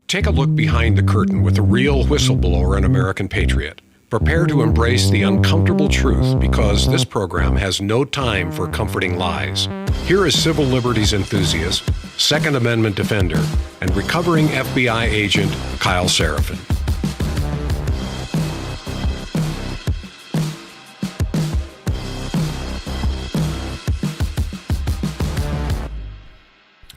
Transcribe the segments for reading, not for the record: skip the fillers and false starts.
Take a look behind the curtain with a real whistleblower and American patriot. Prepare to embrace the uncomfortable truth because this program has no time for comforting lies. Here is civil liberties enthusiast, Second Amendment defender, and recovering FBI agent Kyle Seraphin.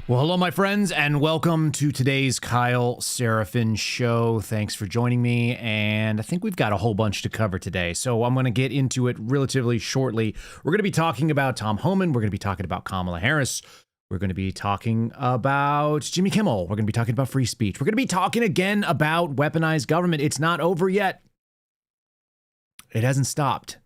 Well, hello, my friends, and welcome to today's Kyle Seraphin Show. Thanks for joining me, and I think we've got a whole bunch to cover today, so I'm going to get into it relatively shortly. We're going to be talking about Tom Homan. We're going to be talking about Kamala Harris. We're going to be talking about Jimmy Kimmel. We're going to be talking about free speech. We're going to be talking again about weaponized government. It's not over yet. It hasn't stopped.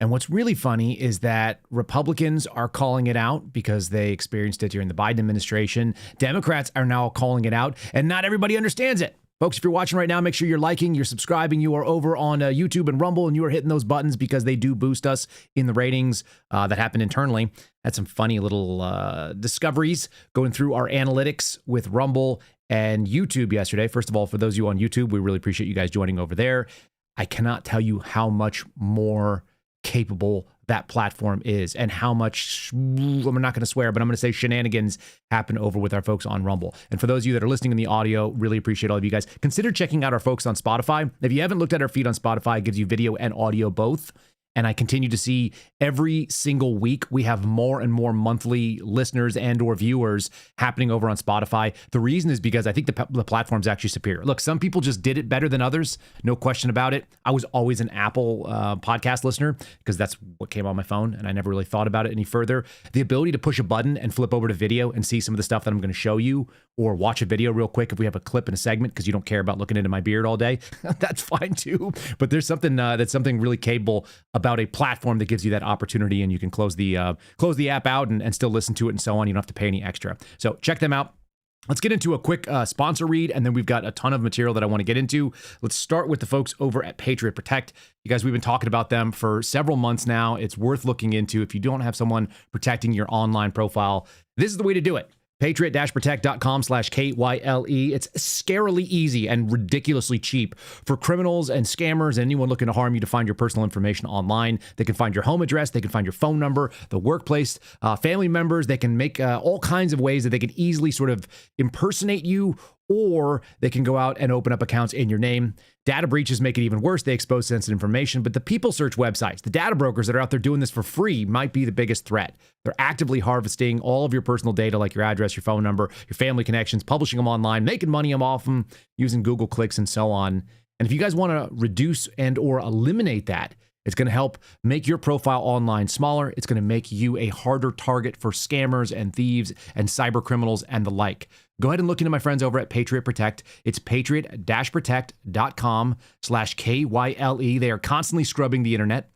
And what's really funny is that Republicans are calling it out because they experienced it during the Biden administration. Democrats are now calling it out, and not everybody understands it. Folks, if you're watching right now, make sure you're liking, you're subscribing, you are over on YouTube and Rumble, and you are hitting those buttons because they do boost us in the ratings that happen internally. Had some funny little discoveries going through our analytics with Rumble and YouTube yesterday. First of all, for those of you on YouTube, we really appreciate you guys joining over there. I cannot tell you how much more capable that platform is and how much, I'm not going to swear, but I'm going to say shenanigans happen over with our folks on Rumble. And for those of you that are listening in the audio, really appreciate all of you guys. Consider checking out our folks on Spotify. If you haven't looked at our feed on Spotify, it gives you video and audio both. And I continue to see every single week we have more and more monthly listeners and or viewers happening over on Spotify. The reason is because I think the platform's actually superior. Look, some people just did it better than others. No question about it. I was always an Apple podcast listener because that's what came on my phone, and I never really thought about it any further. The ability to push a button and flip over to video and see some of the stuff that I'm going to show you, or watch a video real quick if we have a clip in a segment because you don't care about looking into my beard all day, that's fine too. But there's something that's something really capable about a platform that gives you that opportunity, and you can close the app out and still listen to it and so on. You don't have to pay any extra. So check them out. Let's get into a quick sponsor read, and then we've got a ton of material that I want to get into. Let's start with the folks over at Patriot Protect. You guys, we've been talking about them for several months now. It's worth looking into. If you don't have someone protecting your online profile, this is the way to do it. Patriot-protect.com/KYLE. It's scarily easy and ridiculously cheap for criminals and scammers and anyone looking to harm you to find your personal information online. They can find your home address. They can find your phone number, the workplace, family members. They can make all kinds of ways that they can easily sort of impersonate you, or they can go out and open up accounts in your name. Data breaches make it even worse. They expose sensitive information, but the people search websites, the data brokers that are out there doing this for free might be the biggest threat. They're actively harvesting all of your personal data, like your address, your phone number, your family connections, publishing them online, making money off them, using Google clicks and so on. And if you guys want to reduce and or eliminate that, it's going to help make your profile online smaller. It's going to make you a harder target for scammers and thieves and cyber criminals and the like. Go ahead and look into my friends over at Patriot Protect. It's patriot-protect.com/KYLE. They are constantly scrubbing the internet.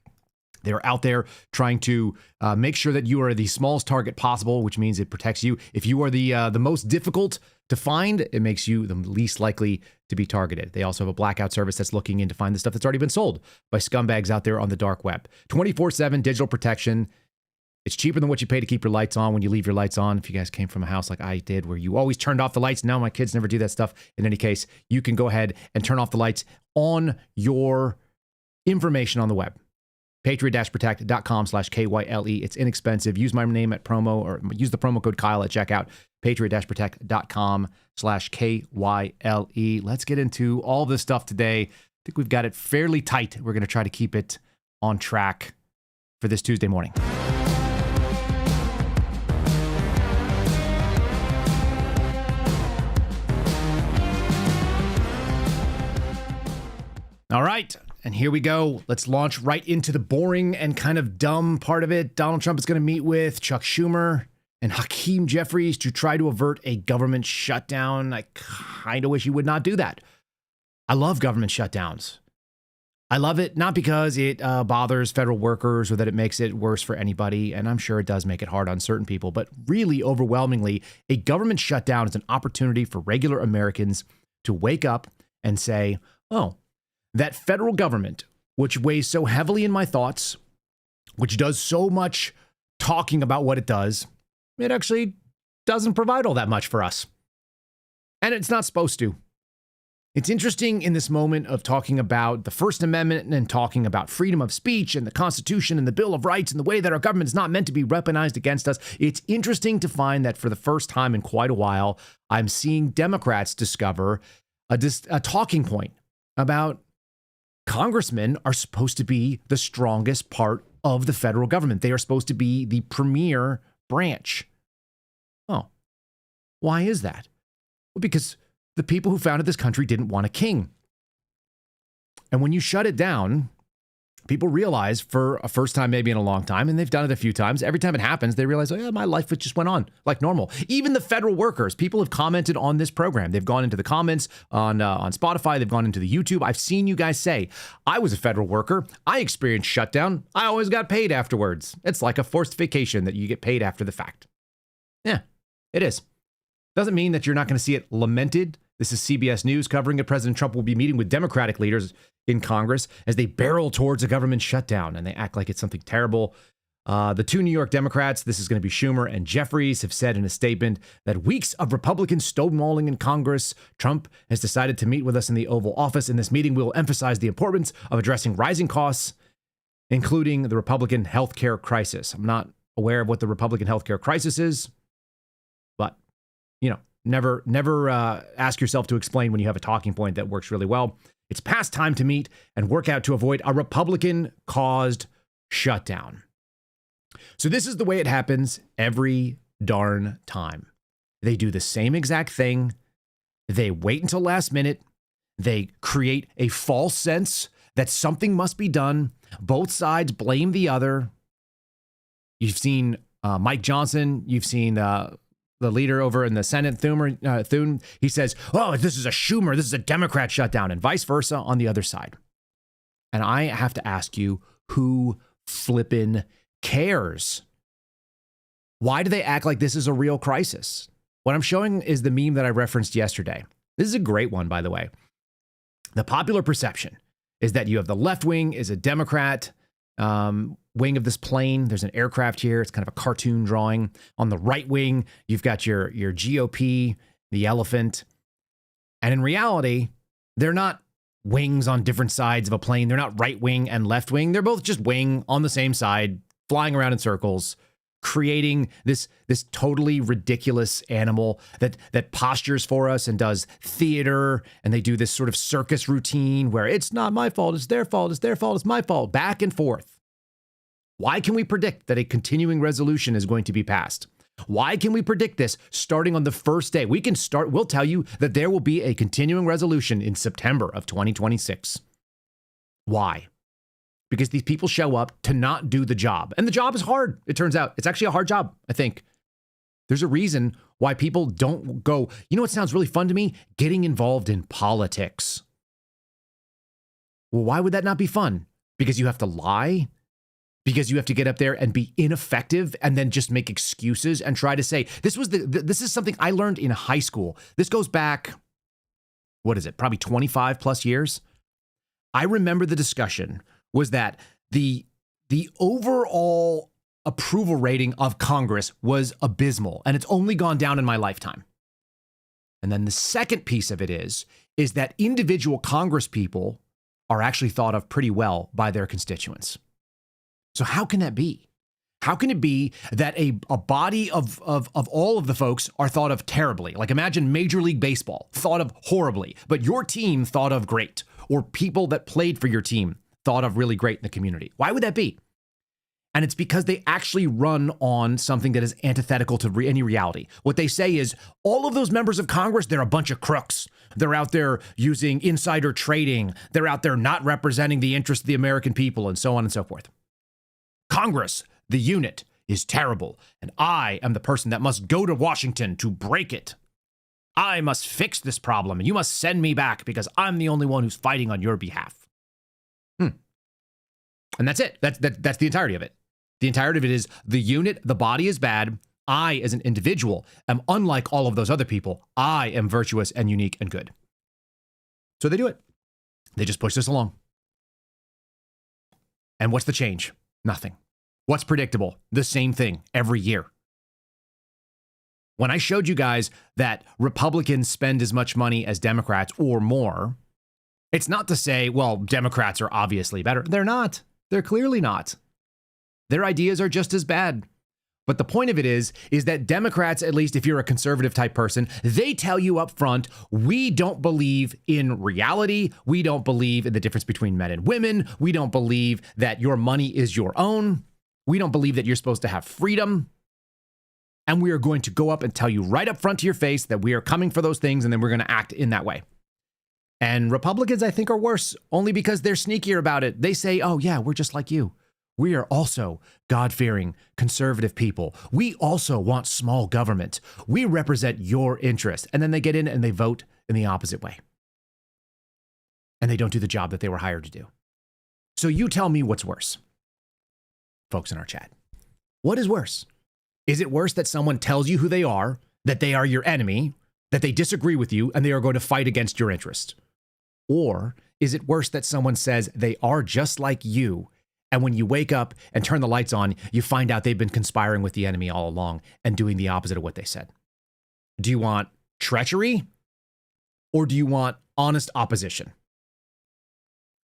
They're out there trying to make sure that you are the smallest target possible, which means it protects you. If you are the most difficult to find, it makes you the least likely to be targeted. They also have a blackout service that's looking in to find the stuff that's already been sold by scumbags out there on the dark web. 24/7 digital protection. It's cheaper than what you pay to keep your lights on when you leave your lights on. If you guys came from a house like I did where you always turned off the lights, now my kids never do that stuff. In any case, you can go ahead and turn off the lights on your information on the web. Patriot-protect.com/KYLE. It's inexpensive. Use my name at promo, or use the promo code Kyle at checkout. Patriot-protect.com/KYLE. Let's get into all this stuff today. I think we've got it fairly tight. We're going to try to keep it on track for this Tuesday morning. All right. And here we go. Let's launch right into the boring and kind of dumb part of it. Donald Trump is going to meet with Chuck Schumer and Hakeem Jeffries to try to avert a government shutdown. I kind of wish he would not do that. I love government shutdowns. I love it not because it bothers federal workers or that it makes it worse for anybody, and I'm sure it does make it hard on certain people, but really overwhelmingly, a government shutdown is an opportunity for regular Americans to wake up and say, oh, that federal government, which weighs so heavily in my thoughts, which does so much talking about what it does, it actually doesn't provide all that much for us. And it's not supposed to. It's interesting in this moment of talking about the First Amendment and talking about freedom of speech and the Constitution and the Bill of Rights and the way that our government is not meant to be weaponized against us. It's interesting to find that for the first time in quite a while, I'm seeing Democrats discover a talking point about congressmen are supposed to be the strongest part of the federal government. They are supposed to be the premier branch. Oh, why is that? Well, because the people who founded this country didn't want a king. And when you shut it down, people realize for a first time, maybe in a long time, and they've done it a few times, every time it happens, they realize, oh yeah, my life just went on like normal. Even the federal workers, people have commented on this program. They've gone into the comments on Spotify. They've gone into the YouTube. I've seen you guys say, I was a federal worker. I experienced shutdown. I always got paid afterwards. It's like a forced vacation that you get paid after the fact. Yeah, it is. Doesn't mean that you're not going to see it lamented. This is CBS News covering it. President Trump will be meeting with Democratic leaders in Congress as they barrel towards a government shutdown, and they act like it's something terrible. The two New York Democrats, this is going to be Schumer and Jeffries, have said in a statement that weeks of Republican stonewalling in Congress, Trump has decided to meet with us in the Oval Office. In this meeting, we will emphasize the importance of addressing rising costs, including the Republican healthcare crisis. I'm not aware of what the Republican healthcare crisis is, but, you know, never ask yourself to explain when you have a talking point that works really well. It's past time to meet and work out to avoid a Republican-caused shutdown. So this is the way it happens every darn time. They do the same exact thing. They wait until last minute. They create a false sense that something must be done. Both sides blame the other. You've seen Mike Johnson. You've seen the leader over in the Senate, Thune, he says, oh, this is a Schumer, this is a Democrat shutdown, and vice versa on the other side. And I have to ask you, who flippin' cares? Why do they act like this is a real crisis? What I'm showing is the meme that I referenced yesterday. This is a great one, by the way. The popular perception is that you have the left wing is a Democrat wing of this plane. There's an aircraft here. It's kind of a cartoon drawing. On the right wing, you've got your GOP, the elephant. And in reality, they're not wings on different sides of a plane. They're not right wing and left wing. They're both just wing on the same side, flying around in circles, creating this totally ridiculous animal that postures for us and does theater. And they do this sort of circus routine where it's not my fault, it's their fault, it's their fault, it's my fault, back and forth. Why can we predict that a continuing resolution is going to be passed? Why can we predict this starting on the first day? We'll tell you that there will be a continuing resolution in September of 2026. Why? Because these people show up to not do the job. And the job is hard, it turns out. It's actually a hard job, I think. There's a reason why people don't go, you know what sounds really fun to me? Getting involved in politics. Well, why would that not be fun? Because you have to lie? Because you have to get up there and be ineffective and then just make excuses and try to say, this is something I learned in high school. This goes back, what is it? Probably 25 plus years. I remember the discussion was that the overall approval rating of Congress was abysmal, and it's only gone down in my lifetime. And then the second piece of it is that individual Congress people are actually thought of pretty well by their constituents. So how can that be? How can it be that a body of all of the folks are thought of terribly? Like imagine Major League Baseball thought of horribly, but your team thought of great, or people that played for your team thought of really great in the community. Why would that be? And it's because they actually run on something that is antithetical to any reality. What they say is all of those members of Congress, they're a bunch of crooks. They're out there using insider trading. They're out there not representing the interests of the American people, and so on and so forth. Congress, the unit, is terrible, and I am the person that must go to Washington to break it. I must fix this problem, and you must send me back because I'm the only one who's fighting on your behalf. And that's it. That's the entirety of it. The entirety of it is the unit, the body is bad. I, as an individual, am unlike all of those other people. I am virtuous and unique and good. So they do it. They just push this along. And what's the change? Nothing. What's predictable? The same thing every year. When I showed you guys that Republicans spend as much money as Democrats or more, it's not to say, well, Democrats are obviously better. They're not. They're clearly not. Their ideas are just as bad. But the point of it is that Democrats, at least if you're a conservative type person, they tell you up front, we don't believe in reality. We don't believe in the difference between men and women. We don't believe that your money is your own. We don't believe that you're supposed to have freedom. And we are going to go up and tell you right up front to your face that we are coming for those things, and then we're going to act in that way. And Republicans, I think, are worse, only because they're sneakier about it. They say, oh, yeah, we're just like you. We are also God-fearing, conservative people. We also want small government. We represent your interest. And then they get in and they vote in the opposite way. And they don't do the job that they were hired to do. So you tell me what's worse, folks in our chat. What is worse? Is it worse that someone tells you who they are, that they are your enemy, that they disagree with you, and they are going to fight against your interest? Or is it worse that someone says they are just like you, and when you wake up and turn the lights on, you find out they've been conspiring with the enemy all along and doing the opposite of what they said? Do you want treachery, or do you want honest opposition?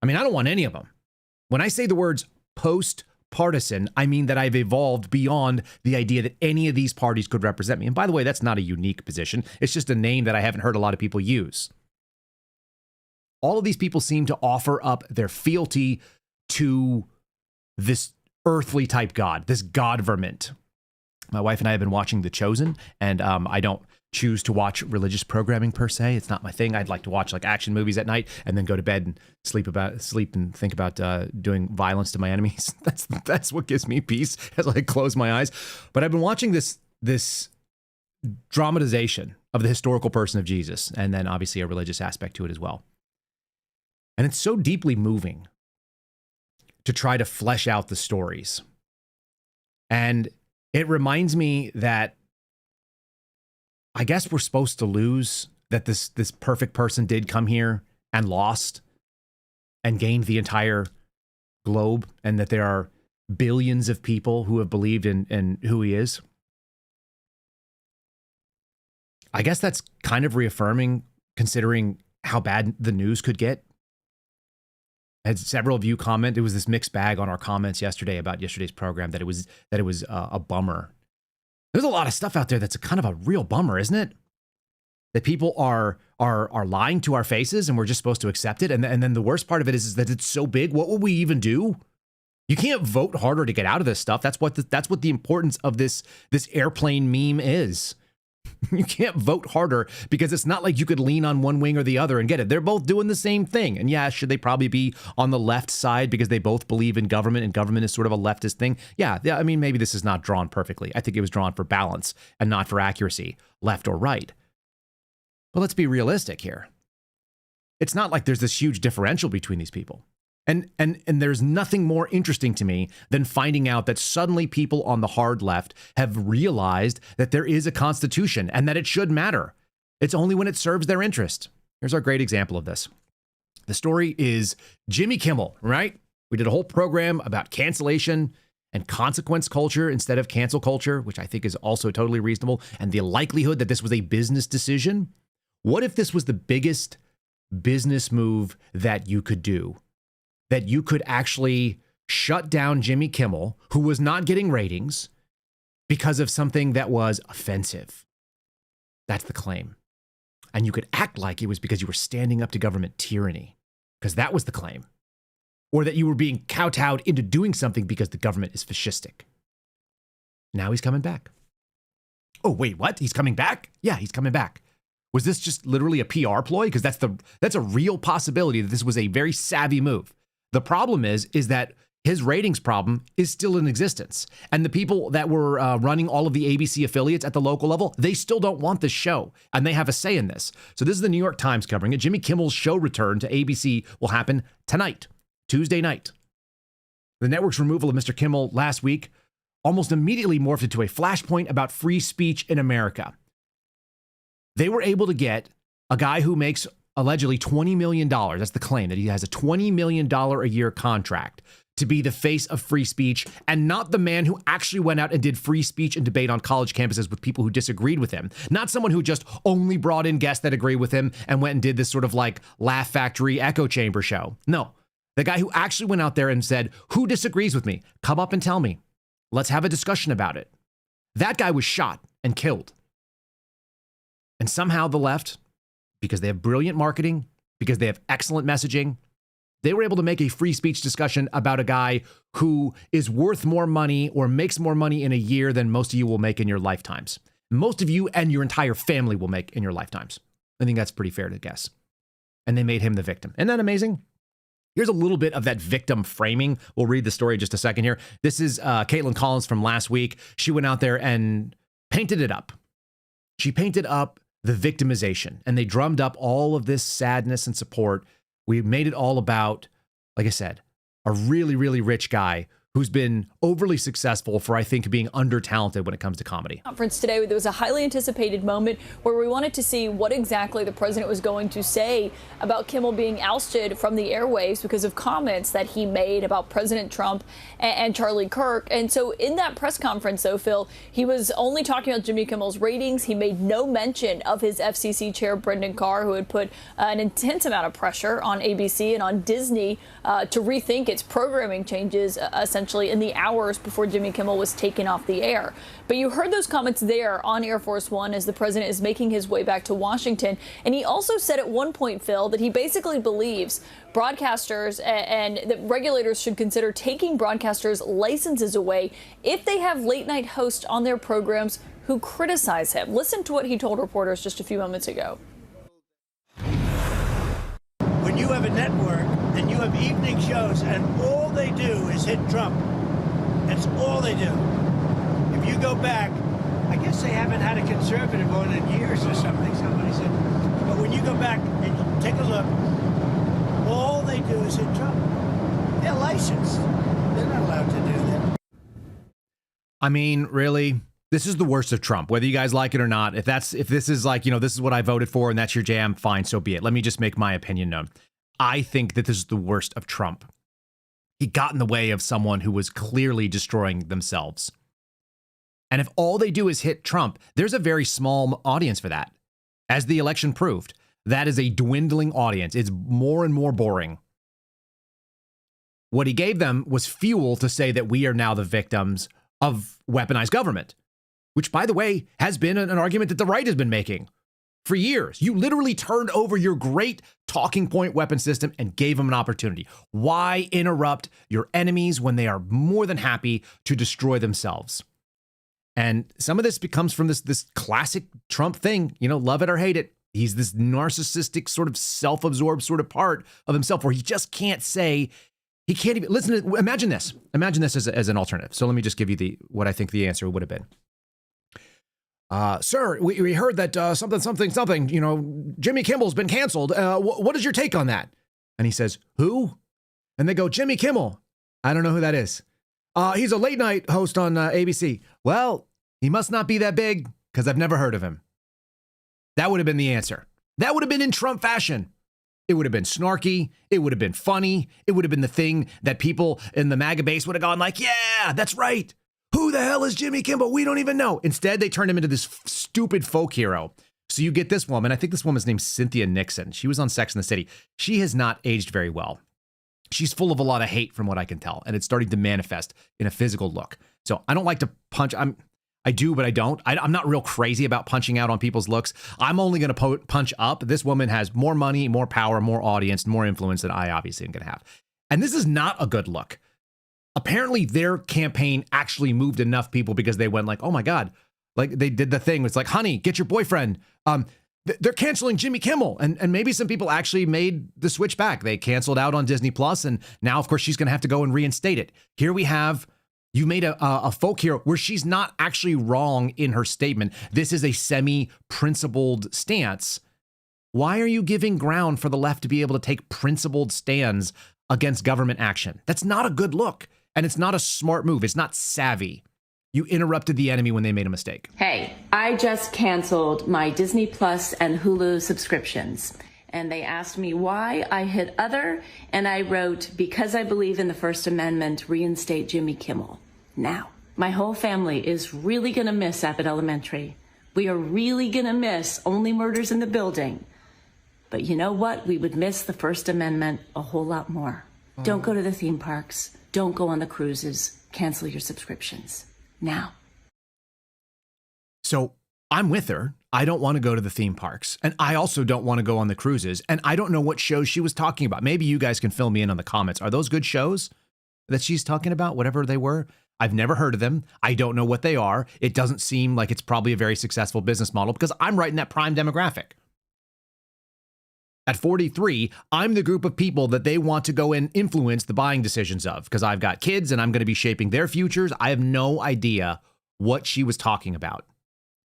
I mean, I don't want any of them. When I say the words post-partisan, I mean that I've evolved beyond the idea that any of these parties could represent me. And by the way, that's not a unique position. It's just a name that I haven't heard a lot of people use. All of these people seem to offer up their fealty to this earthly type God, this godverment. My wife and I have been watching The Chosen, and I don't choose to watch religious programming per se. It's not my thing. I'd like to watch like action movies at night and then go to bed and sleep and think about doing violence to my enemies. That's what gives me peace as I close my eyes. But I've been watching this dramatization of the historical person of Jesus, and then obviously a religious aspect to it as well. And it's so deeply moving to try to flesh out the stories. And it reminds me that I guess we're supposed to lose, that this perfect person did come here and lost and gained the entire globe, and that there are billions of people who have believed in who he is. I guess that's kind of reaffirming, considering how bad the news could get. I had several of you comment. It was this mixed bag on our comments yesterday about yesterday's program that it was a bummer. There's a lot of stuff out there that's a kind of a real bummer, isn't it? That people are lying to our faces, and we're just supposed to accept it. And then the worst part of it is that it's so big. What will we even do? You can't vote harder to get out of this stuff. That's what the importance of this airplane meme is. You can't vote harder because it's not like you could lean on one wing or the other and get it. They're both doing the same thing. And yeah, should they probably be on the left side because they both believe in government and government is sort of a leftist thing? Yeah, I mean, maybe this is not drawn perfectly. I think it was drawn for balance and not for accuracy, left or right. But let's be realistic here. It's not like there's this huge differential between these people. And there's nothing more interesting to me than finding out that suddenly people on the hard left have realized that there is a constitution and that it should matter. It's only when it serves their interest. Here's our great example of this. The story is Jimmy Kimmel, right? We did a whole program about cancellation and consequence culture instead of cancel culture, which I think is also totally reasonable, and the likelihood that this was a business decision. What if this was the biggest business move that you could do? That you could actually shut down Jimmy Kimmel, who was not getting ratings, because of something that was offensive. That's the claim. And you could act like it was because you were standing up to government tyranny, because that was the claim. Or that you were being kowtowed into doing something because the government is fascistic. Now he's coming back. Oh, wait, what? He's coming back? Yeah, he's coming back. Was this just literally a PR ploy? Because that's a real possibility that this was a very savvy move. The problem is that his ratings problem is still in existence. And the people that were running all of the ABC affiliates at the local level, they still don't want this show. And they have a say in this. So this is the New York Times covering it. Jimmy Kimmel's show return to ABC will happen tonight, Tuesday night. The network's removal of Mr. Kimmel last week almost immediately morphed into a flashpoint about free speech in America. They were able to get a guy who makes allegedly $20 million. That's the claim, that he has a $20 million a year contract to be the face of free speech and not the man who actually went out and did free speech and debate on college campuses with people who disagreed with him. Not someone who just only brought in guests that agree with him and went and did this sort of like Laugh Factory echo chamber show. No, the guy who actually went out there and said, who disagrees with me? Come up and tell me. Let's have a discussion about it. That guy was shot and killed. And somehow the left, because they have brilliant marketing, because they have excellent messaging, they were able to make a free speech discussion about a guy who is worth more money or makes more money in a year than most of you will make in your lifetimes. Most of you and your entire family will make in your lifetimes. I think that's pretty fair to guess. And they made him the victim. Isn't that amazing? Here's a little bit of that victim framing. We'll read the story in just a second here. This is Caitlin Collins from last week. She went out there and painted it up. She painted up the victimization, and they drummed up all of this sadness and support. We made it all about, like I said, a really, really rich guy who's been overly successful for, I think, being under-talented when it comes to comedy. Conference today, there was a highly anticipated moment where we wanted to see what exactly the president was going to say about Kimmel being ousted from the airwaves because of comments that he made about President Trump and Charlie Kirk. And so in that press conference, though, Phil, he was only talking about Jimmy Kimmel's ratings. He made no mention of his FCC chair, Brendan Carr, who had put an intense amount of pressure on ABC and on Disney to rethink its programming changes, essentially in the hours before Jimmy Kimmel was taken off the air. But you heard those comments there on Air Force One as the president is making his way back to Washington. And he also said at one point, Phil, that he basically believes broadcasters and that regulators should consider taking broadcasters' licenses away if they have late night hosts on their programs who criticize him. Listen to what he told reporters just a few moments ago. When you have a network and you have evening shows and all they do is hit Trump, that's all they do. If you go back, I guess they haven't had a conservative on in years or something, somebody said. But when you go back and take a look, all they do is hit Trump. They're licensed. They're not allowed to do that. I mean, really? This is the worst of Trump, whether you guys like it or not. If this is like, this is what I voted for and that's your jam, fine, so be it. Let me just make my opinion known. I think that this is the worst of Trump. He got in the way of someone who was clearly destroying themselves. And if all they do is hit Trump, there's a very small audience for that. As the election proved, that is a dwindling audience. It's more and more boring. What he gave them was fuel to say that we are now the victims of weaponized government, which, by the way, has been an argument that the right has been making for years. You literally turned over your great talking point weapon system and gave them an opportunity. Why interrupt your enemies when they are more than happy to destroy themselves? And some of this becomes from this classic Trump thing, love it or hate it. He's this narcissistic, sort of self-absorbed sort of part of himself where he just can't say, he can't even listen to, imagine this as an alternative. So let me just give you what I think the answer would have been. Sir, we heard that something, Jimmy Kimmel's been canceled. What is your take on that? And he says, who? And they go, Jimmy Kimmel. I don't know who that is. He's a late night host on ABC. Well, he must not be that big because I've never heard of him. That would have been the answer. That would have been in Trump fashion. It would have been snarky. It would have been funny. It would have been the thing that people in the MAGA base would have gone like, yeah, that's right. Who the hell is Jimmy Kimmel? We don't even know. Instead, they turned him into this stupid folk hero. So you get this woman. I think this woman's named Cynthia Nixon. She was on Sex and the City. She has not aged very well. She's full of a lot of hate from what I can tell. And it's starting to manifest in a physical look. So I don't like to punch. I do, but I don't. I'm not real crazy about punching out on people's looks. I'm only going to punch up. This woman has more money, more power, more audience, more influence than I obviously am going to have. And this is not a good look. Apparently their campaign actually moved enough people because they went like, oh my God, like they did the thing. It's like, honey, get your boyfriend. They're canceling Jimmy Kimmel. And maybe some people actually made the switch back. They canceled out on Disney Plus. And now, of course, she's going to have to go and reinstate it. Here we have, you made a folk hero where she's not actually wrong in her statement. This is a semi-principled stance. Why are you giving ground for the left to be able to take principled stands against government action? That's not a good look. And it's not a smart move. It's not savvy. You interrupted the enemy when they made a mistake. Hey, I just canceled my Disney Plus and Hulu subscriptions. and they asked me why I hit other, and I wrote, because I believe in the First Amendment, reinstate Jimmy Kimmel. Now, my whole family is really gonna miss Abbott Elementary. We are really gonna miss Only Murders in the Building. But you know what? We would miss the First Amendment a whole lot more. Don't go to the theme parks. Don't go on the cruises. Cancel your subscriptions. Now. So I'm with her. I don't want to go to the theme parks. And I also don't want to go on the cruises. And I don't know what shows she was talking about. Maybe you guys can fill me in on the comments. Are those good shows that she's talking about, whatever they were? I've never heard of them. I don't know what they are. It doesn't seem like it's probably a very successful business model because I'm right in that prime demographic. At 43, I'm the group of people that they want to go and influence the buying decisions of because I've got kids and I'm going to be shaping their futures. I have no idea what she was talking about.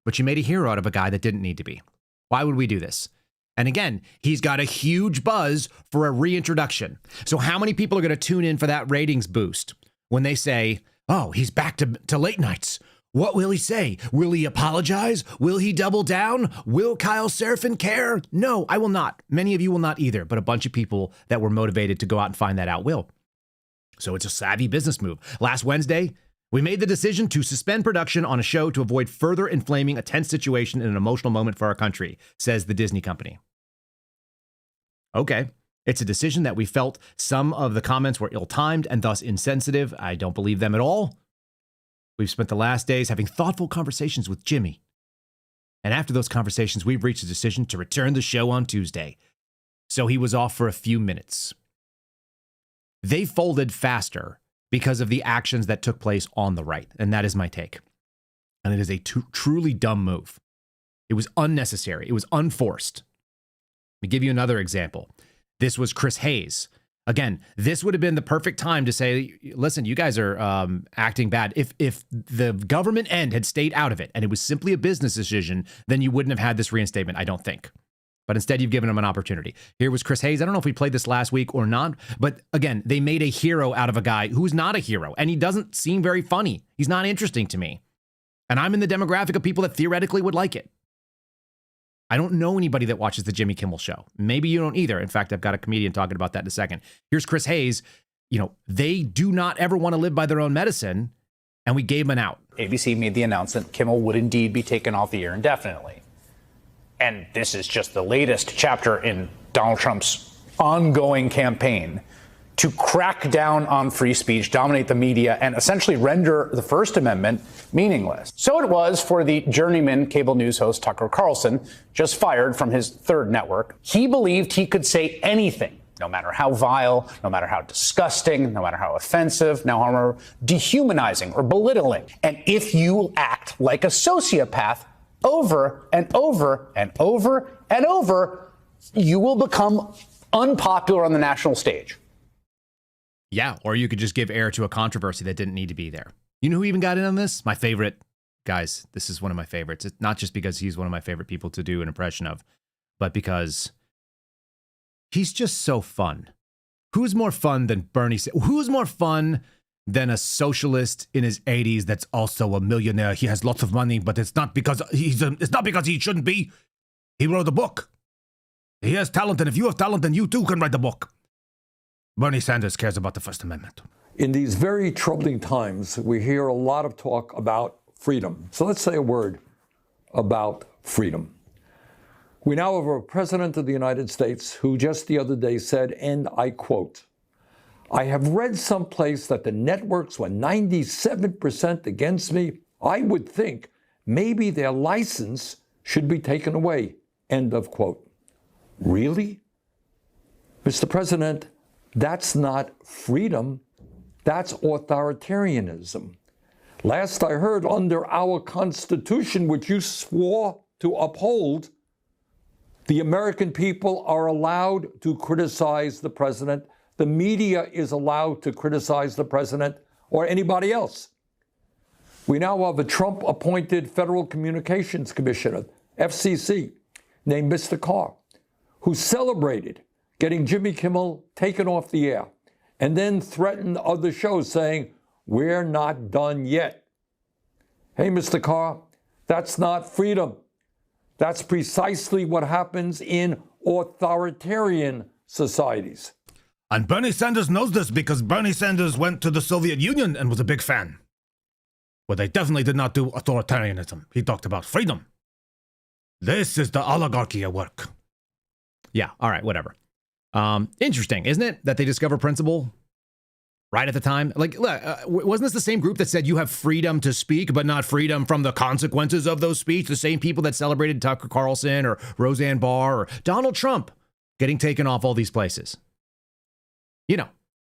But she made a hero out of a guy that didn't need to be. Why would we do this? And again, he's got a huge buzz for a reintroduction. So how many people are going to tune in for that ratings boost when they say, oh, he's back to late nights? What will he say? Will he apologize? Will he double down? Will Kyle Seraphin care? No, I will not. Many of you will not either, but a bunch of people that were motivated to go out and find that out will. So it's a savvy business move. Last Wednesday, we made the decision to suspend production on a show to avoid further inflaming a tense situation in an emotional moment for our country, says the Disney company. Okay. It's a decision that we felt some of the comments were ill-timed and thus insensitive. I don't believe them at all. We've spent the last days having thoughtful conversations with Jimmy. And after those conversations, we've reached a decision to return the show on Tuesday. So he was off for a few minutes. They folded faster because of the actions that took place on the right. And that is my take. And it is a truly dumb move. It was unnecessary. It was unforced. Let me give you another example. This was Chris Hayes. Again, this would have been the perfect time to say, listen, you guys are acting bad. If the government end had stayed out of it and it was simply a business decision, then you wouldn't have had this reinstatement, I don't think. But instead, you've given him an opportunity. Here was Chris Hayes. I don't know if we played this last week or not, but again, they made a hero out of a guy who's not a hero, and he doesn't seem very funny. He's not interesting to me. And I'm in the demographic of people that theoretically would like it. I don't know anybody that watches the Jimmy Kimmel show. Maybe you don't either. In fact, I've got a comedian talking about that in a second. Here's Chris Hayes. You know, they do not ever want to live by their own medicine, and we gave him an out. ABC made the announcement Kimmel would indeed be taken off the air indefinitely. And this is just the latest chapter in Donald Trump's ongoing campaign to crack down on free speech, dominate the media, and essentially render the First Amendment meaningless. So it was for the journeyman cable news host Tucker Carlson, just fired from his third network. He believed he could say anything, no matter how vile, no matter how disgusting, no matter how offensive, no matter how dehumanizing or belittling. And if you act like a sociopath over and over and over and over, you will become unpopular on the national stage. Yeah, or you could just give air to a controversy that didn't need to be there. You know who even got in on this? My favorite. Guys, this is one of my favorites. It's not just because he's one of my favorite people to do an impression of, but because he's just so fun. Who's more fun than Bernie? Who's more fun than a socialist in his 80s that's also a millionaire? He has lots of money, but it's not because it's not because he shouldn't be. He wrote a book. He has talent, and if you have talent, then you too can write a book. Bernie Sanders cares about the First Amendment. In these very troubling times, we hear a lot of talk about freedom. So let's say a word about freedom. We now have a president of the United States who just the other day said, and I quote, "I have read someplace that the networks were 97% against me. I would think maybe their license should be taken away," end of quote. Really? Mr. President, that's not freedom, that's authoritarianism. Last I heard, under our Constitution, which you swore to uphold, the American people are allowed to criticize the president. The media is allowed to criticize the president or anybody else. We now have a Trump-appointed Federal Communications Commissioner, FCC, named Mr. Carr, who celebrated getting Jimmy Kimmel taken off the air and then threatened other shows saying, "We're not done yet." Hey, Mr. Carr, that's not freedom. That's precisely what happens in authoritarian societies. And Bernie Sanders knows this because Bernie Sanders went to the Soviet Union and was a big fan. Well, they definitely did not do authoritarianism. He talked about freedom. This is the oligarchy at work. Yeah, all right, whatever. Interesting, isn't it, that they discover principle right at the time? Like, look, wasn't this the same group that said you have freedom to speak, but not freedom from the consequences of those speech? The same people that celebrated Tucker Carlson or Roseanne Barr or Donald Trump getting taken off all these places. You know,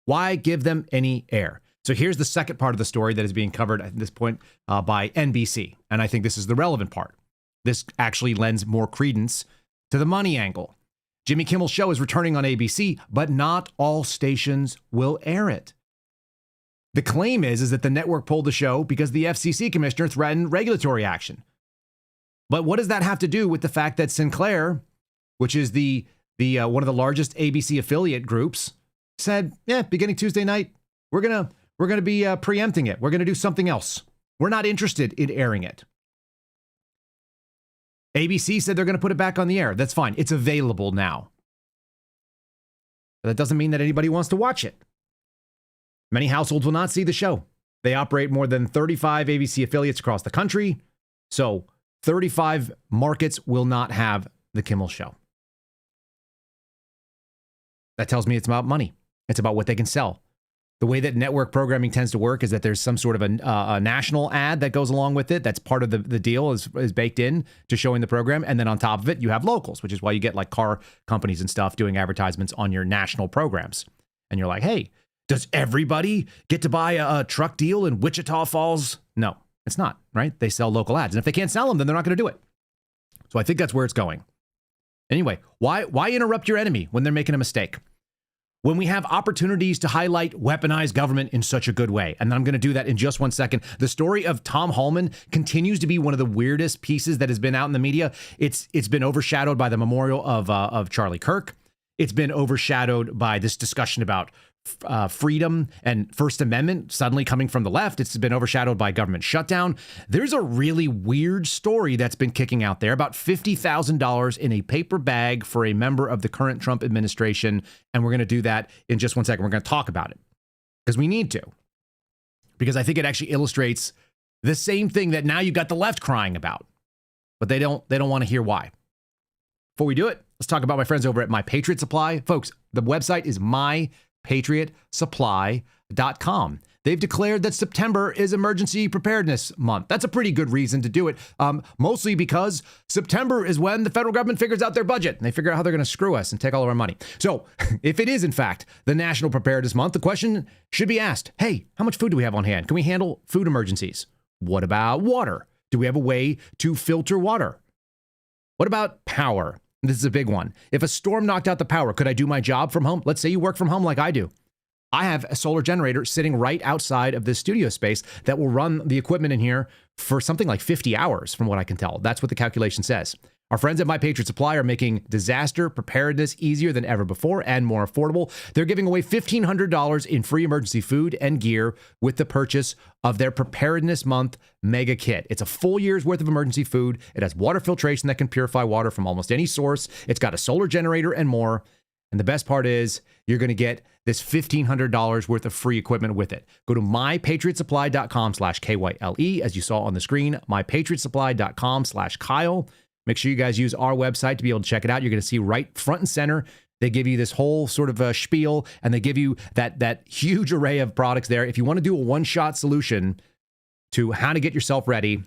why give them any air? So here's the second part of the story that is being covered at this point by NBC. And I think this is the relevant part. This actually lends more credence to the money angle. Jimmy Kimmel's show is returning on ABC, but not all stations will air it. The claim is that the network pulled the show because the FCC commissioner threatened regulatory action. But what does that have to do with the fact that Sinclair, which is the one of the largest ABC affiliate groups, said, yeah, beginning Tuesday night, we're gonna be preempting it. We're gonna do something else. We're not interested in airing it. ABC said they're gonna put it back on the air. That's fine. It's available now. But that doesn't mean that anybody wants to watch it. Many households will not see the show. They operate more than 35 ABC affiliates across the country. So 35 markets will not have the Kimmel show. That tells me it's about money. It's about what they can sell. The way that network programming tends to work is that there's some sort of a national ad that goes along with it. That's part of the deal is baked in to showing the program. And then on top of it, you have locals, which is why you get like car companies and stuff doing advertisements on your national programs. And you're like, hey, does everybody get to buy a truck deal in Wichita Falls? No, it's not, right? They sell local ads. And if they can't sell them, then they're not going to do it. So I think that's where it's going. Anyway, why interrupt your enemy when they're making a mistake? When we have opportunities to highlight weaponized government in such a good way. And I'm going to do that in just 1 second. The story of Tom Homan continues to be one of the weirdest pieces that has been out in the media. It's been overshadowed by the memorial of Charlie Kirk. It's been overshadowed by this discussion about freedom and First Amendment suddenly coming from the left. It's been overshadowed by government shutdown. There's a really weird story that's been kicking out there about $50,000 in a paper bag for a member of the current Trump administration. And we're going to do that in just 1 second. We're going to talk about it because we need to, because I think it actually illustrates the same thing that now you got the left crying about, but they don't want to hear why. Before we do it, let's talk about my friends over at My Patriot Supply. Folks, the website is mypatriotsupply.com. They've declared that September is Emergency Preparedness Month. That's a pretty good reason to do it, mostly because September is when the federal government figures out their budget and they figure out how they're going to screw us and take all of our money. So if it is, in fact, the National Preparedness Month, the question should be asked, hey, how much food do we have on hand? Can we handle food emergencies? What about water? Do we have a way to filter water? What about power? This is a big one. If a storm knocked out the power, could I do my job from home? Let's say you work from home like I do. I have a solar generator sitting right outside of this studio space that will run the equipment in here for something like 50 hours from what I can tell. That's what the calculation says. Our friends at My Patriot Supply are making disaster preparedness easier than ever before and more affordable. They're giving away $1,500 in free emergency food and gear with the purchase of their Preparedness Month Mega Kit. It's a full year's worth of emergency food. It has water filtration that can purify water from almost any source. It's got a solar generator and more. And the best part is you're going to get this $1,500 worth of free equipment with it. Go to mypatriotsupply.com/KYLE, as you saw on the screen, mypatriotsupply.com/Kyle. Make sure you guys use our website to be able to check it out. You're going to see right front and center, they give you this whole sort of a spiel, and they give you that huge array of products there. If you want to do a one-shot solution to how to get yourself ready,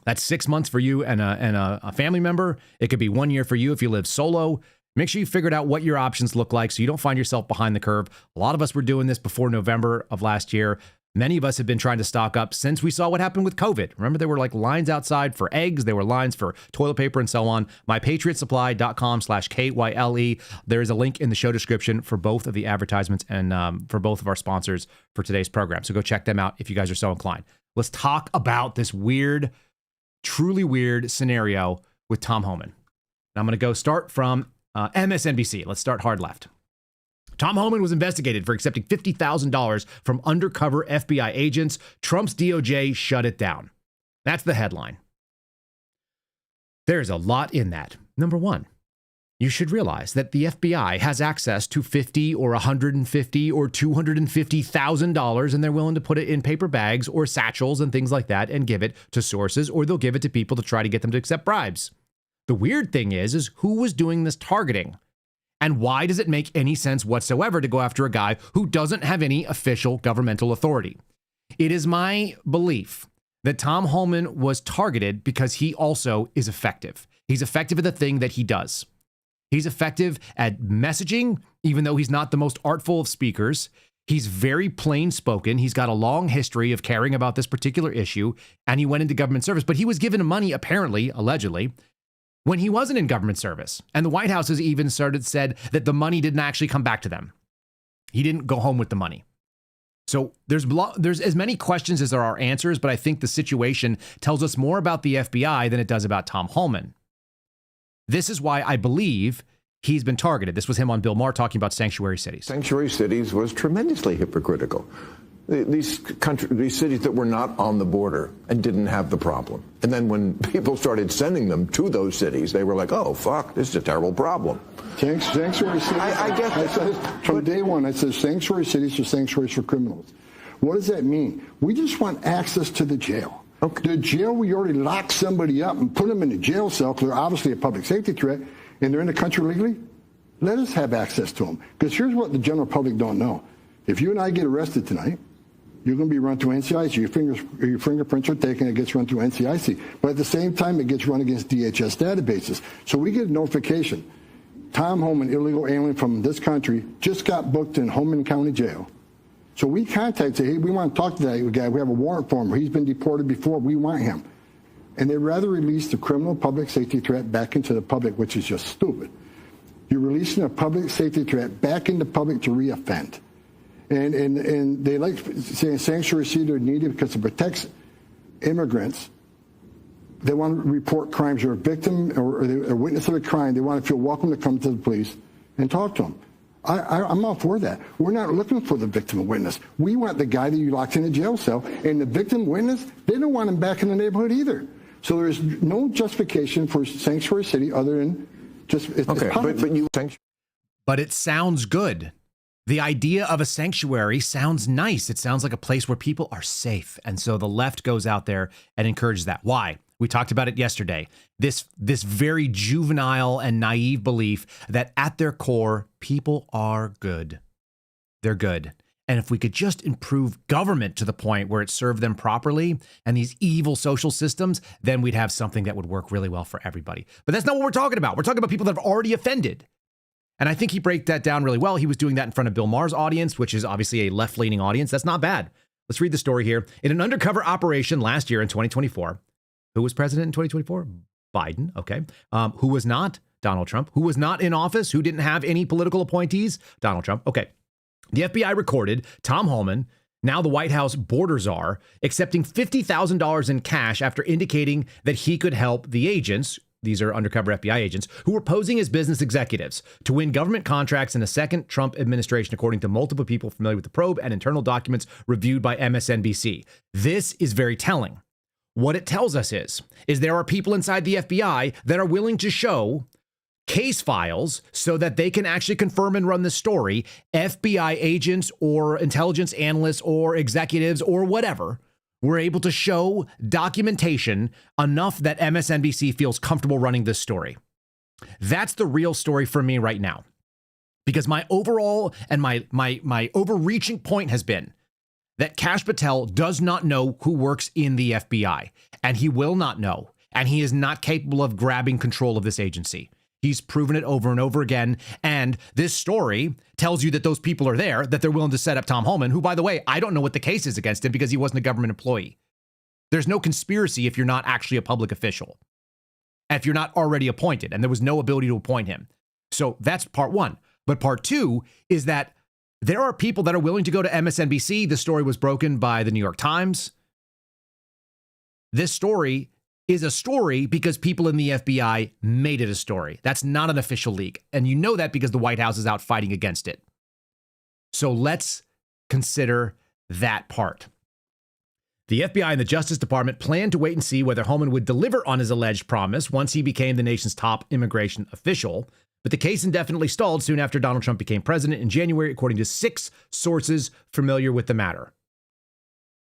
that's 6 months for you and a family member. It could be 1 year for you if you live solo. Make sure you figured out what your options look like so you don't find yourself behind the curve. A lot of us were doing this before November of last year. Many of us have been trying to stock up since we saw what happened with COVID. Remember, there were like lines outside for eggs. There were lines for toilet paper and so on. mypatriotsupply.com/KYLE. There is a link in the show description for both of the advertisements and for both of our sponsors for today's program. So go check them out if you guys are so inclined. Let's talk about this weird, truly weird scenario with Tom Homan. Now I'm going to go start from MSNBC. Let's start hard left. Tom Homan was investigated for accepting $50,000 from undercover FBI agents. Trump's DOJ shut it down. That's the headline. There's a lot in that. Number one, you should realize that the FBI has access to $50 or $150 or $250,000, and they're willing to put it in paper bags or satchels and things like that and give it to sources, or they'll give it to people to try to get them to accept bribes. The weird thing is who was doing this targeting? And why does it make any sense whatsoever to go after a guy who doesn't have any official governmental authority? It is my belief that Tom Homan was targeted because he also is effective. He's effective at the thing that he does. He's effective at messaging, even though he's not the most artful of speakers. He's very plain spoken. He's got a long history of caring about this particular issue, and he went into government service. But he was given money, apparently, allegedly, when he wasn't in government service. And the White House has even said that the money didn't actually come back to them. He didn't go home with the money. So there's as many questions as there are answers, but I think the situation tells us more about the FBI than it does about Tom Homan. This is why I believe he's been targeted. This was him on Bill Maher talking about sanctuary cities. Sanctuary cities was tremendously hypocritical. These cities that were not on the border and didn't have the problem. And then when people started sending them to those cities, they were like, oh, fuck, this is a terrible problem. Sanctuary cities. I get that. From day one, I said sanctuary cities are sanctuaries for criminals. What does that mean? We just want access to the jail. Okay. The jail, we already lock somebody up and put them in a jail cell because they're obviously a public safety threat and they're in the country legally. Let us have access to them. Because here's what the general public don't know. If you and I get arrested tonight, you're going to be run through NCIC. Your fingerprints are taken. It gets run through NCIC. But at the same time, it gets run against DHS databases. So we get a notification. Tom Homan, illegal alien from this country, just got booked in Homan County Jail. So we contact, say, hey, we want to talk to that guy. We have a warrant for him. He's been deported before. We want him. And they'd rather release the criminal public safety threat back into the public, which is just stupid. You're releasing a public safety threat back into public to reoffend. And they like saying sanctuary cities are needed because it protects immigrants. They want to report crimes or a victim or a witness of a crime. They want to feel welcome to come to the police and talk to them. I'm all for that. We're not looking for the victim and witness. We want the guy that you locked in a jail cell. And the victim witness, they don't want him back in the neighborhood either. So there's no justification for sanctuary city other than just it's but it sounds good. The idea of a sanctuary sounds nice. It sounds like a place where people are safe. And so the left goes out there and encourages that. Why? We talked about it yesterday. This very juvenile and naive belief that at their core, people are good. They're good. And if we could just improve government to the point where it served them properly and these evil social systems, then we'd have something that would work really well for everybody. But that's not what we're talking about. We're talking about people that have already offended. And I think he broke that down really well. He was doing that in front of Bill Maher's audience, which is obviously a left-leaning audience. That's not bad. Let's read the story here. In an undercover operation last year in 2024, who was president in 2024? Biden, okay. Who was not? Donald Trump. Who was not in office? Who didn't have any political appointees? Donald Trump, okay. The FBI recorded Tom Homan, now the White House border czar, accepting $50,000 in cash after indicating that he could help the agents, these are undercover FBI agents, who were posing as business executives to win government contracts in a second Trump administration, according to multiple people familiar with the probe and internal documents reviewed by MSNBC. This is very telling. What it tells us is there are people inside the FBI that are willing to show case files so that they can actually confirm and run the story. FBI agents or intelligence analysts or executives or whatever were able to show documentation enough that MSNBC feels comfortable running this story. That's the real story for me right now. Because my overall and my overreaching point has been that Kash Patel does not know who works in the FBI, and he will not know, and he is not capable of grabbing control of this agency. He's proven it over and over again, and this story tells you that those people are there, that they're willing to set up Tom Homan, who, by the way, I don't know what the case is against him because he wasn't a government employee. There's no conspiracy if you're not actually a public official, if you're not already appointed, and there was no ability to appoint him. So that's part one. But part two is that there are people that are willing to go to MSNBC. The story was broken by the New York Times. This story is a story because people in the FBI made it a story. That's not an official leak. And you know that because the White House is out fighting against it. So let's consider that part. The FBI and the Justice Department planned to wait and see whether Homan would deliver on his alleged promise once he became the nation's top immigration official. But the case indefinitely stalled soon after Donald Trump became president in January, according to 6 sources familiar with the matter.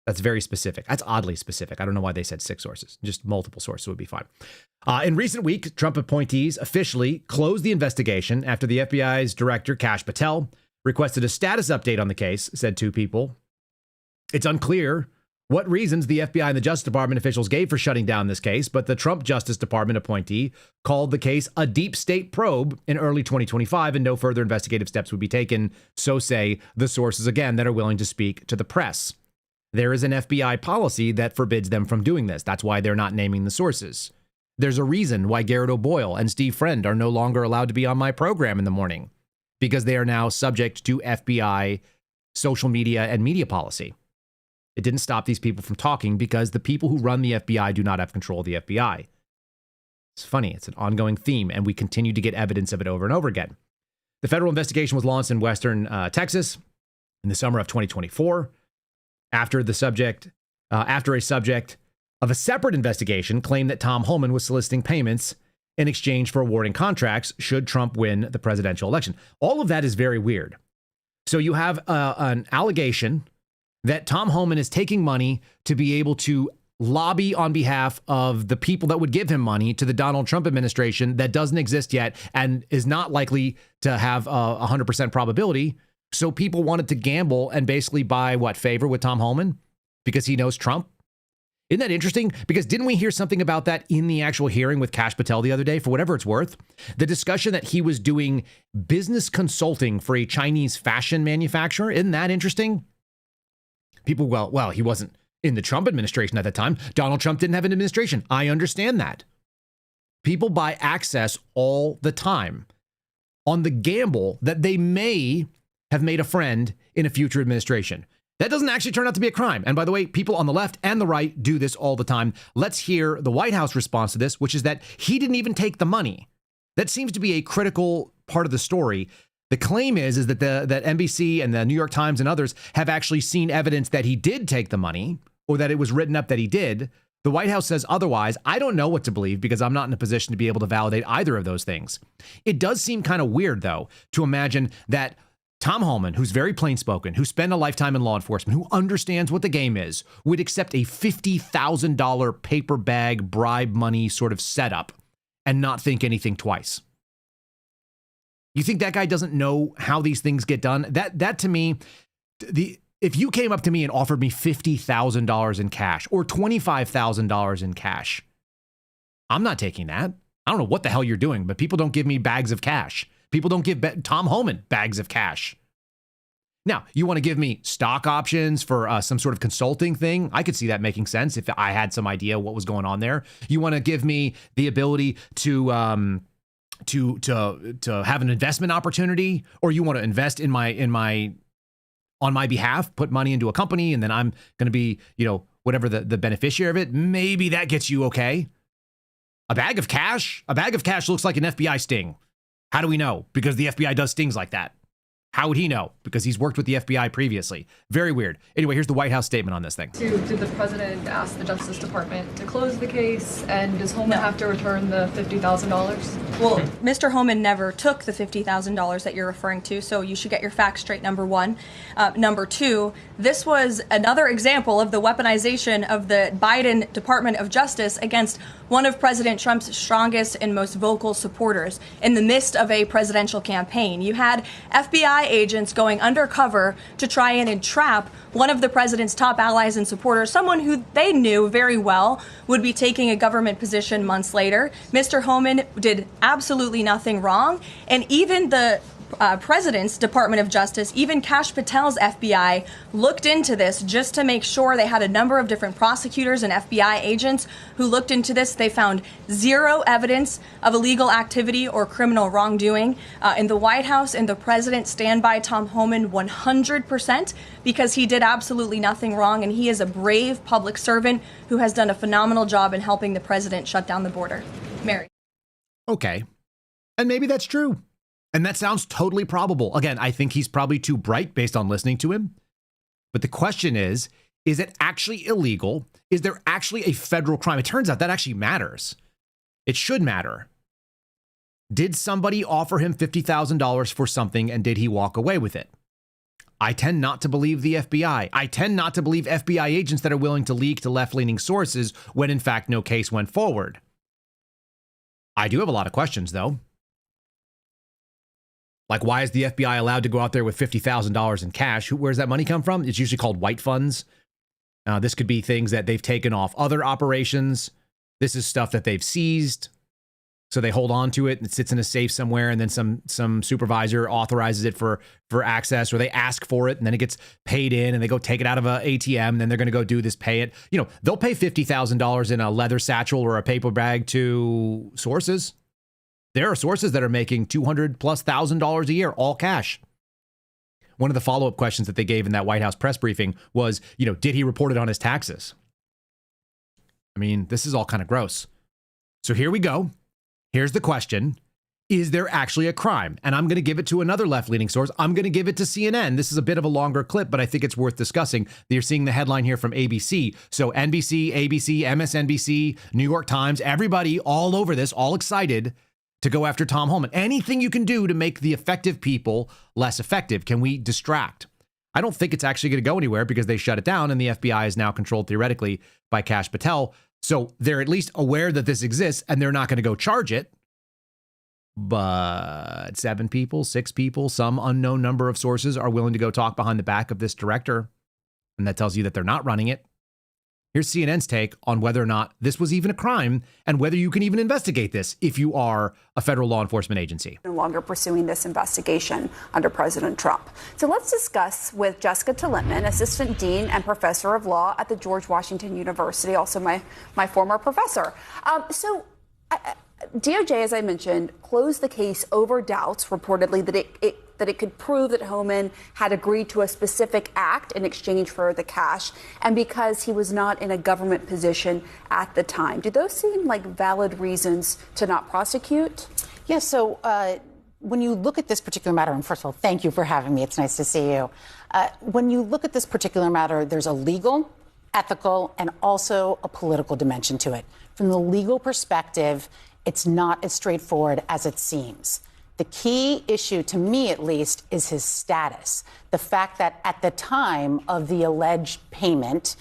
That's very specific. That's oddly specific. I don't know why they said 6 sources. Just multiple sources would be fine. In recent weeks, Trump appointees officially closed the investigation after the FBI's director, Kash Patel, requested a status update on the case, said 2 people. It's unclear what reasons the FBI and the Justice Department officials gave for shutting down this case, but the Trump Justice Department appointee called the case a deep state probe in early 2025, and no further investigative steps would be taken, so say the sources again that are willing to speak to the press. There is an FBI policy that forbids them from doing this. That's why they're not naming the sources. There's a reason why Garrett O'Boyle and Steve Friend are no longer allowed to be on my program in the morning, because they are now subject to FBI social media and media policy. It didn't stop these people from talking because the people who run the FBI do not have control of the FBI. It's funny. It's an ongoing theme, and we continue to get evidence of it over and over again. The federal investigation was launched in western Texas in the summer of 2024 after a subject of a separate investigation claimed that Tom Homan was soliciting payments in exchange for awarding contracts should Trump win the presidential election. All of that is very weird. So you have an allegation that Tom Homan is taking money to be able to lobby on behalf of the people that would give him money to the Donald Trump administration that doesn't exist yet and is not likely to have a 100% probability. So people wanted to gamble and basically buy favor with Tom Homan because he knows Trump. Isn't that interesting? Because didn't we hear something about that in the actual hearing with Kash Patel the other day? For whatever it's worth, the discussion that he was doing business consulting for a Chinese fashion manufacturer. Isn't that interesting? People, well, he wasn't in the Trump administration at the time. Donald Trump didn't have an administration. I understand that. People buy access all the time on the gamble that they may have made a friend in a future administration. That doesn't actually turn out to be a crime. And by the way, people on the left and the right do this all the time. Let's hear the White House response to this, which is that he didn't even take the money. That seems to be a critical part of the story. The claim is that that NBC and the New York Times and others have actually seen evidence that he did take the money, or that it was written up that he did. The White House says otherwise. I don't know what to believe because I'm not in a position to be able to validate either of those things. It does seem kind of weird, though, to imagine that Tom Homan, who's very plain-spoken, who spent a lifetime in law enforcement, who understands what the game is, would accept a $50,000 paper bag bribe money sort of setup and not think anything twice. You think that guy doesn't know how these things get done? That to me, if you came up to me and offered me $50,000 in cash or $25,000 in cash, I'm not taking that. I don't know what the hell you're doing, but people don't give me bags of cash. People don't give Tom Homan bags of cash. Now, you want to give me stock options for some sort of consulting thing? I could see that making sense if I had some idea what was going on there. You want to give me the ability to have an investment opportunity, or you want to invest on my behalf, put money into a company, and then I'm going to be, whatever the beneficiary of it. Maybe that gets you okay. A bag of cash looks like an FBI sting. How do we know? Because the FBI does stings like that. How would he know? Because he's worked with the FBI previously. Very weird. Anyway, here's the White House statement on this thing. Did the president ask the Justice Department to close the case? And does Homan have to return the $50,000? Well, Mr. Homan never took the $50,000 that you're referring to, so you should get your facts straight, number one. Number two, this was another example of the weaponization of the Biden Department of Justice against one of President Trump's strongest and most vocal supporters in the midst of a presidential campaign. You had FBI agents going undercover to try and entrap one of the president's top allies and supporters, someone who they knew very well would be taking a government position months later. Mr. Homan did absolutely nothing wrong, and even the President's Department of Justice, even Kash Patel's FBI, looked into this just to make sure. They had a number of different prosecutors and FBI agents who looked into this. They found zero evidence of illegal activity or criminal wrongdoing. In the White House and the president stand by Tom Homan 100% because he did absolutely nothing wrong, and he is a brave public servant who has done a phenomenal job in helping the president shut down the border. Mary. Okay. And maybe that's true. And that sounds totally probable. Again, I think he's probably too bright based on listening to him. But the question is it actually illegal? Is there actually a federal crime? It turns out that actually matters. It should matter. Did somebody offer him $50,000 for something and did he walk away with it? I tend not to believe the FBI. I tend not to believe FBI agents that are willing to leak to left-leaning sources when in fact no case went forward. I do have a lot of questions though. Like, why is the FBI allowed to go out there with $50,000 in cash? Where's that money come from? It's usually called white funds. This could be things that they've taken off other operations. This is stuff that they've seized. So they hold on to it and it sits in a safe somewhere, and then some supervisor authorizes it for access, or they ask for it and then it gets paid in and they go take it out of a ATM and then they're going to go do this, pay it. You know, they'll pay $50,000 in a leather satchel or a paper bag to sources. There are sources that are making $200,000+ a year, all cash. One of the follow-up questions that they gave in that White House press briefing was, you know, did he report it on his taxes? I mean, this is all kind of gross. So here we go. Here's the question. Is there actually a crime? And I'm going to give it to another left-leaning source. I'm going to give it to CNN. This is a bit of a longer clip, but I think it's worth discussing. You're seeing the headline here from ABC. So NBC, ABC, MSNBC, New York Times, everybody all over this, all excited to go after Tom Homan. Anything you can do to make the effective people less effective. Can we distract? I don't think it's actually going to go anywhere because they shut it down and the FBI is now controlled theoretically by Kash Patel. So they're at least aware that this exists and they're not going to go charge it. But 7 people, 6 people, some unknown number of sources are willing to go talk behind the back of this director. And that tells you that they're not running it. Here's CNN's take on whether or not this was even a crime and whether you can even investigate this if you are a federal law enforcement agency. No longer pursuing this investigation under President Trump. So let's discuss with Jessica Tillitman, Assistant Dean and Professor of Law at the George Washington University, also my former professor. DOJ, as I mentioned, closed the case over doubts, reportedly, that it could prove that Homan had agreed to a specific act in exchange for the cash, and because he was not in a government position at the time. Do those seem like valid reasons to not prosecute? Yeah, so when you look at this particular matter, and first of all, thank you for having me. It's nice to see you. When you look at this particular matter, there's a legal, ethical, and also a political dimension to it. From the legal perspective, it's not as straightforward as it seems. The key issue, to me at least, is his status. The fact that at the time of the alleged payment,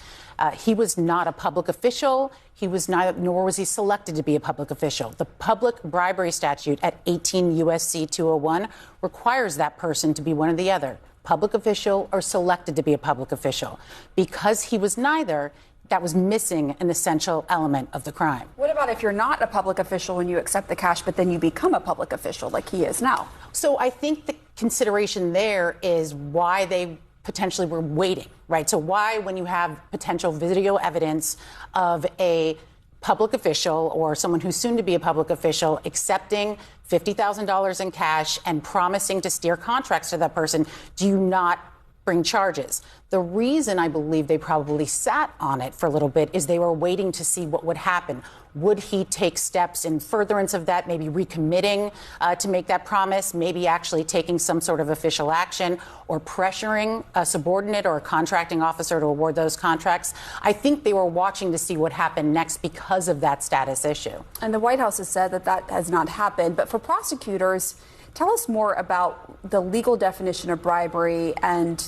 he was not a public official. He was not, nor was he selected to be a public official. The public bribery statute at 18 U.S.C. 201 requires that person to be one or the other, public official or selected to be a public official. Because he was neither, that was missing an essential element of the crime. What about if you're not a public official when you accept the cash, but then you become a public official like he is now? So I think the consideration there is why they potentially were waiting, right? So why, when you have potential video evidence of a public official or someone who's soon to be a public official accepting $50,000 in cash and promising to steer contracts to that person, do you not bring charges? The reason I believe they probably sat on it for a little bit is they were waiting to see what would happen. Would he take steps in furtherance of that, maybe recommitting to make that promise, maybe actually taking some sort of official action or pressuring a subordinate or a contracting officer to award those contracts? I think they were watching to see what happened next because of that status issue. And the White House has said that that has not happened. But for prosecutors, tell us more about the legal definition of bribery and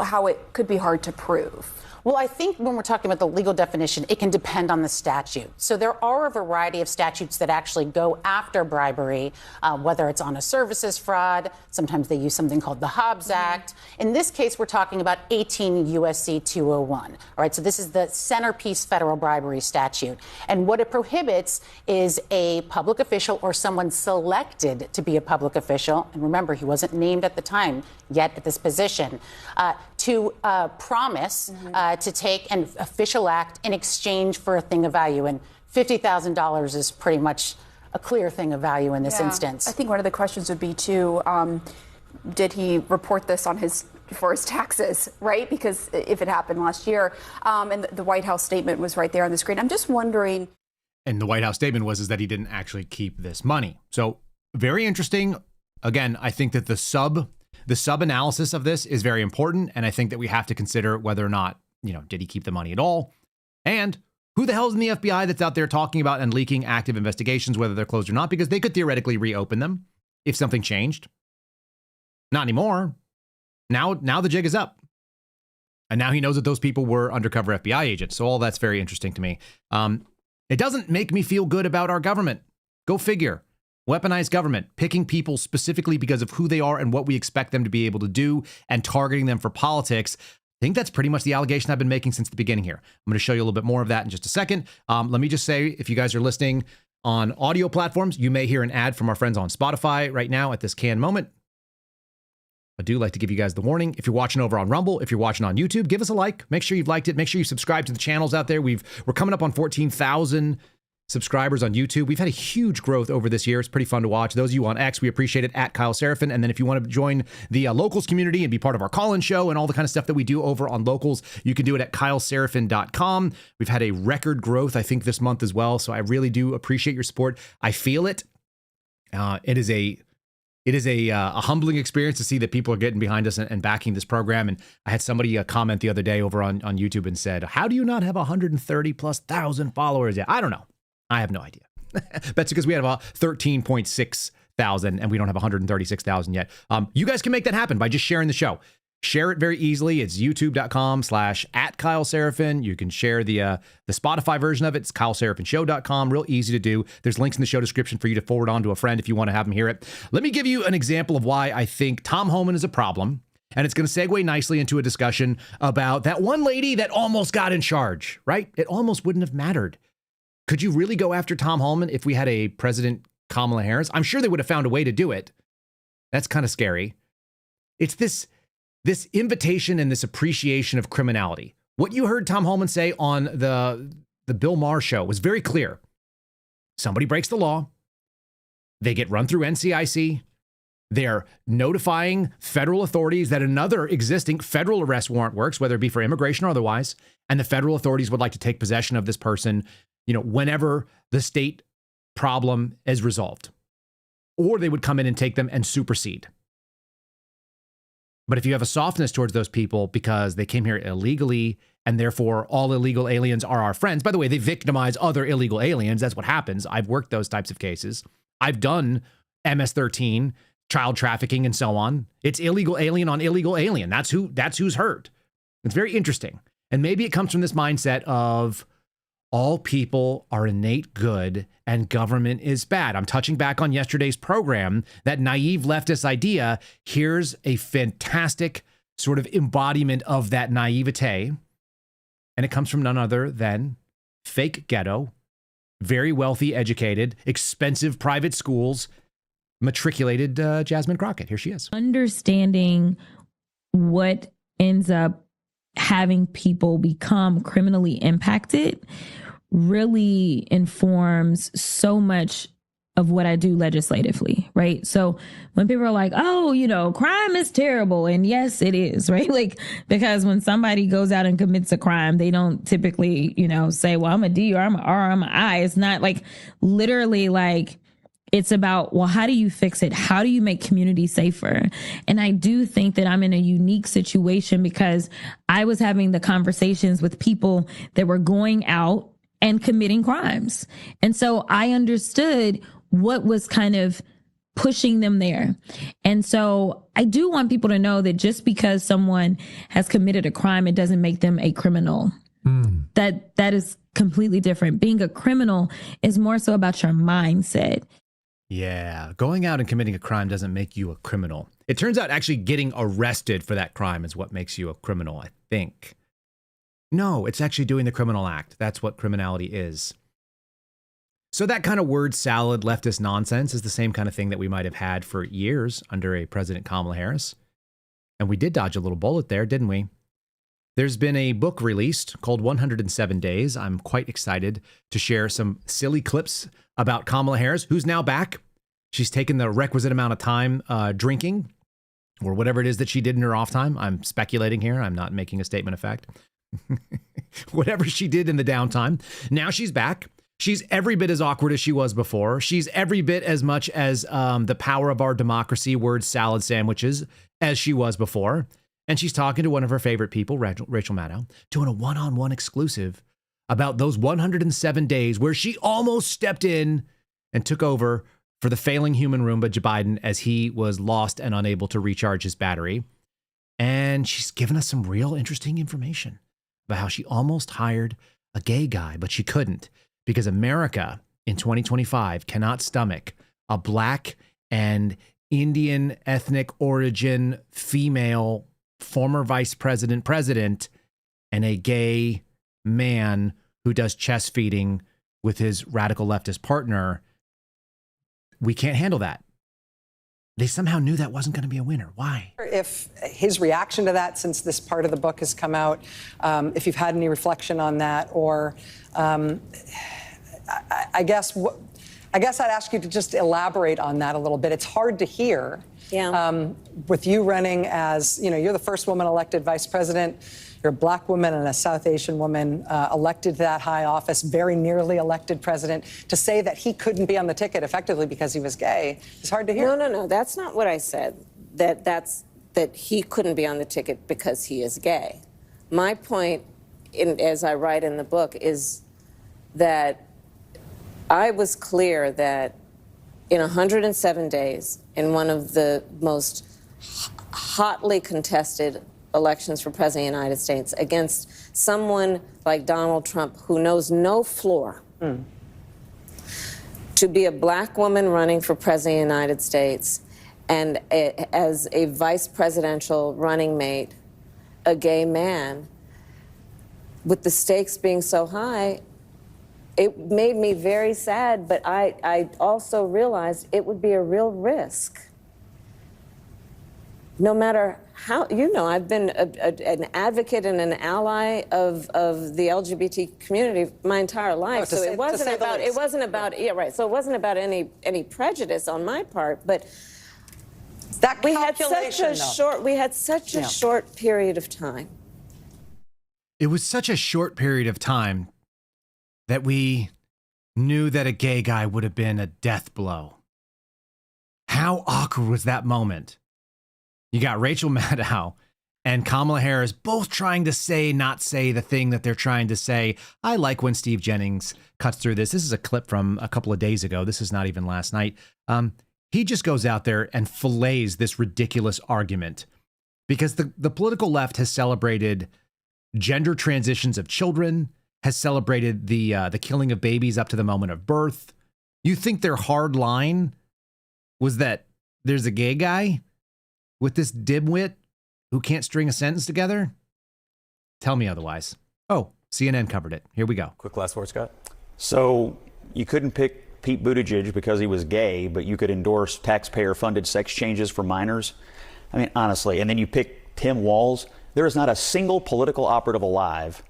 how it could be hard to prove. Well, I think when we're talking about the legal definition, it can depend on the statute. So there are a variety of statutes that actually go after bribery, whether it's on a services fraud. Sometimes they use something called the Hobbs Act. In this case, we're talking about 18 U.S.C. 201. All right, so this is the centerpiece federal bribery statute. And what it prohibits is a public official or someone selected to be a public official. And remember, he wasn't named at the time yet at this position, to promise to take an official act in exchange for a thing of value. And $50,000 is pretty much a clear thing of value in this instance. I think one of the questions would be, too, did he report this on for his taxes, right? Because if it happened last year, and the White House statement was right there on the screen. I'm just wondering. And the White House statement was that he didn't actually keep this money. So very interesting. Again, I think that the sub-analysis of this is very important. And I think that we have to consider whether or not, did he keep the money at all? And Who the hell's in the FBI that's out there talking about and leaking active investigations, whether they're closed or not? Because they could theoretically reopen them if something changed. Not anymore. Now the jig is up. And now he knows that those people were undercover FBI agents. So all that's very interesting to me. It doesn't make me feel good about our government. Go figure. Weaponized government, picking people specifically because of who they are and what we expect them to be able to do and targeting them for politics. I think that's pretty much the allegation I've been making since the beginning here. I'm going to show you a little bit more of that in just a second. Let me just say, if you guys are listening on audio platforms, you may hear an ad from our friends on Spotify right now at this canned moment. I do like to give you guys the warning. If you're watching over on Rumble, if you're watching on YouTube, give us a like. Make sure you've liked it. Make sure you subscribe to the channels out there. We're coming up on 14,000 subscribers on YouTube. We've had a huge growth over this year. It's pretty fun to watch. Those of you on X, we appreciate it, at Kyle Seraphin. And then if you want to join the Locals community and be part of our call-in show and all the kind of stuff that we do over on Locals, you can do it at kyleseraphin.com. We've had a record growth, I think, this month as well. So I really do appreciate your support. I feel it. It is a humbling experience to see that people are getting behind us and backing this program. And I had somebody comment the other day over on YouTube and said, how do you not have 130,000+ followers yet? I don't know. I have no idea. That's because we had about 13.6 thousand and we don't have 136,000 yet. You guys can make that happen by just sharing the show. Share it very easily. It's youtube.com/@KyleSeraphin. You can share the Spotify version of it. It's KyleSeraphinShow.com. Real easy to do. There's links in the show description for you to forward on to a friend if you want to have them hear it. Let me give you an example of why I think Tom Homan is a problem. And it's going to segue nicely into a discussion about that one lady that almost got in charge, right? It almost wouldn't have mattered. Could you really go after Tom Homan if we had a President Kamala Harris? I'm sure they would have found a way to do it. That's kind of scary. It's this invitation and this appreciation of criminality. What you heard Tom Homan say on the Bill Maher show was very clear. Somebody breaks the law. They get run through NCIC. They're notifying federal authorities that another existing federal arrest warrant works, whether it be for immigration or otherwise. And the federal authorities would like to take possession of this person, whenever the state problem is resolved. Or they would come in and take them and supersede. But if you have a softness towards those people because they came here illegally and therefore all illegal aliens are our friends. By the way, they victimize other illegal aliens. That's what happens. I've worked those types of cases. I've done MS-13, child trafficking, and so on. It's illegal alien on illegal alien. That's who's hurt. It's very interesting. And maybe it comes from this mindset of all people are innate good and government is bad. I'm touching back on yesterday's program, that naive leftist idea. Here's a fantastic sort of embodiment of that naivete. And it comes from none other than fake ghetto, very wealthy, educated, expensive private schools, matriculated Jasmine Crockett. Here she is. Understanding what ends up having people become criminally impacted really informs so much of what I do legislatively, right? So when people are like, oh, crime is terrible. And yes, it is, right? Like, because when somebody goes out and commits a crime, they don't typically, say, well, I'm a D or I'm an R or I'm an I. It's not like literally like, it's about, well, how do you fix it? How do you make community safer? And I do think that I'm in a unique situation because I was having the conversations with people that were going out and committing crimes. And so I understood what was kind of pushing them there. And so I do want people to know that just because someone has committed a crime, it doesn't make them a criminal. That is completely different. Being a criminal is more so about your mindset. Yeah, going out and committing a crime doesn't make you a criminal. It turns out actually getting arrested for that crime is what makes you a criminal, I think. No, it's actually doing the criminal act. That's what criminality is. So that kind of word salad leftist nonsense is the same kind of thing that we might have had for years under a President Kamala Harris. And we did dodge a little bullet there, didn't we? There's been a book released called 107 Days. I'm quite excited to share some silly clips about Kamala Harris, who's now back. She's taken the requisite amount of time drinking or whatever it is that she did in her off time. I'm speculating here. I'm not making a statement of fact. Whatever she did in the downtime. Now she's back. She's every bit as awkward as she was before. She's every bit as much as the power of our democracy, word salad sandwiches, as she was before. And she's talking to one of her favorite people, Rachel Maddow, doing a one-on-one exclusive about those 107 days where she almost stepped in and took over for the failing human Roomba, Joe Biden, as he was lost and unable to recharge his battery. And she's given us some real interesting information about how she almost hired a gay guy, but she couldn't, because America in 2025 cannot stomach a black and Indian ethnic origin female former vice president and a gay man who does chest feeding with his radical leftist partner. We can't handle that. They somehow knew that wasn't going to be a winner. Why? If his reaction to that, since this part of the book has come out, if you've had any reflection on that, or I guess I'd ask you to just elaborate on that a little bit. It's hard to hear. Yeah. With you running as, you're the first woman elected vice president. You're a black woman and a South Asian woman elected to that high office, very nearly elected president. To say that he couldn't be on the ticket effectively because he was gay is hard to hear. No. That's not what I said. That he couldn't be on the ticket because he is gay. My point, as I write in the book, is that I was clear that in 107 days, in one of the most hotly contested elections for president of the United States, against someone like Donald Trump, who knows no floor, to be a black woman running for president of the United States and as a vice presidential running mate, a gay man, with the stakes being so high, it made me very sad, but I also realized it would be a real risk. No matter how, I've been an advocate and an ally of the LGBT community my entire life. So it wasn't about any prejudice on my part, but that we had such a short period of time. It was such a short period of time that we knew that a gay guy would have been a death blow. How awkward was that moment? You got Rachel Maddow and Kamala Harris both trying to say, not say the thing that they're trying to say. I like when Steve Jennings cuts through this. This is a clip from a couple of days ago. This is not even last night. He just goes out there and fillets this ridiculous argument because the political left has celebrated gender transitions of children, has celebrated the killing of babies up to the moment of birth. You think their hard line was that there's a gay guy with this dimwit who can't string a sentence together? Tell me otherwise. Oh, CNN covered it. Here we go. Quick last word, Scott. So you couldn't pick Pete Buttigieg because he was gay, but you could endorse taxpayer-funded sex changes for minors? I mean, honestly. And then you pick Tim Walz. There is not a single political operative alive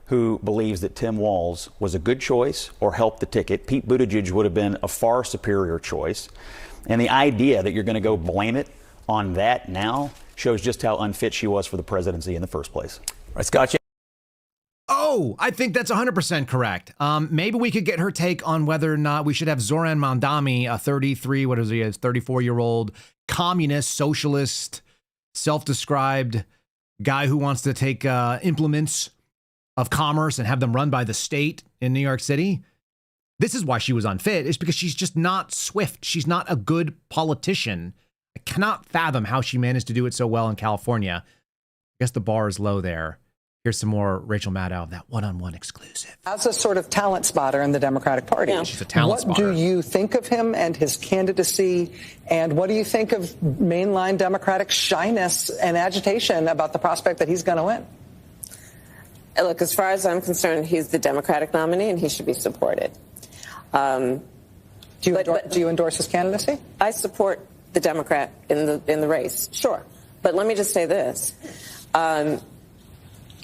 who believes that Tim Walz was a good choice or helped the ticket. Pete Buttigieg would have been a far superior choice. And the idea that you're going to go blame it on that now shows just how unfit she was for the presidency in the first place. Right, Scott. Oh, I think that's 100% correct. Maybe we could get her take on whether or not we should have Zoran Mandami, a 34-year-old communist, socialist, self-described guy who wants to take implements of commerce and have them run by the state in New York City. This is why she was unfit, is because she's just not swift. She's not a good politician. I cannot fathom how she managed to do it so well in California. I guess the bar is low there. Here's some more Rachel Maddow, that one-on-one exclusive. As a sort of talent spotter in the Democratic Party, she's a talent spotter. What do you think of him and his candidacy? And what do you think of mainline Democratic shyness and agitation about the prospect that he's going to win? Look, as far as I'm concerned, he's the Democratic nominee and he should be supported. Do you endorse his candidacy? I support the Democrat in the race, sure. But let me just say this.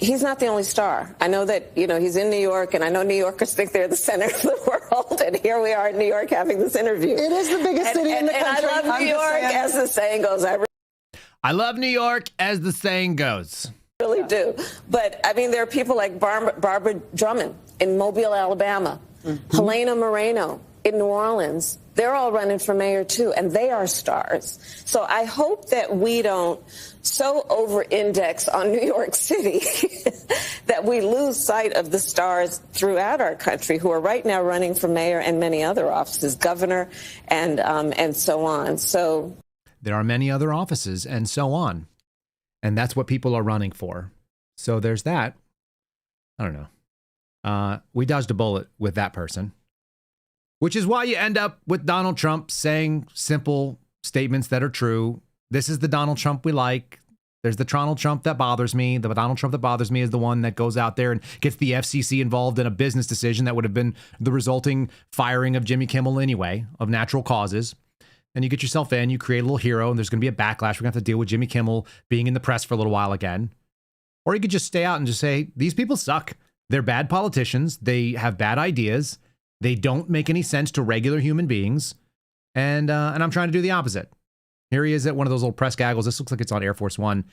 He's not the only star. I know that, he's in New York, and I know New Yorkers think they're the center of the world, and here we are in New York having this interview. It is the biggest city in the country. And I love New York, as the saying goes. I love New York, as the saying goes. I really do. But, there are people like Barbara Drummond in Mobile, Alabama, Helena Moreno in New Orleans, they're all running for mayor too, and they are stars. So I hope that we don't so over-index on New York City that we lose sight of the stars throughout our country who are right now running for mayor and many other offices, governor and so on. So there are many other offices and so on. And that's what people are running for. So there's that. I don't know. We dodged a bullet with that person, which is why you end up with Donald Trump saying simple statements that are true. This is the Donald Trump we like. There's the Donald Trump that bothers me. The Donald Trump that bothers me is the one that goes out there and gets the FCC involved in a business decision that would have been the resulting firing of Jimmy Kimmel anyway, of natural causes. And you get yourself in, you create a little hero, and there's going to be a backlash. We're going to have to deal with Jimmy Kimmel being in the press for a little while again. Or you could just stay out and just say, these people suck. They're bad politicians. They have bad ideas. They don't make any sense to regular human beings. And I'm trying to do the opposite. Here he is at one of those old press gaggles. This looks like it's on Air Force One.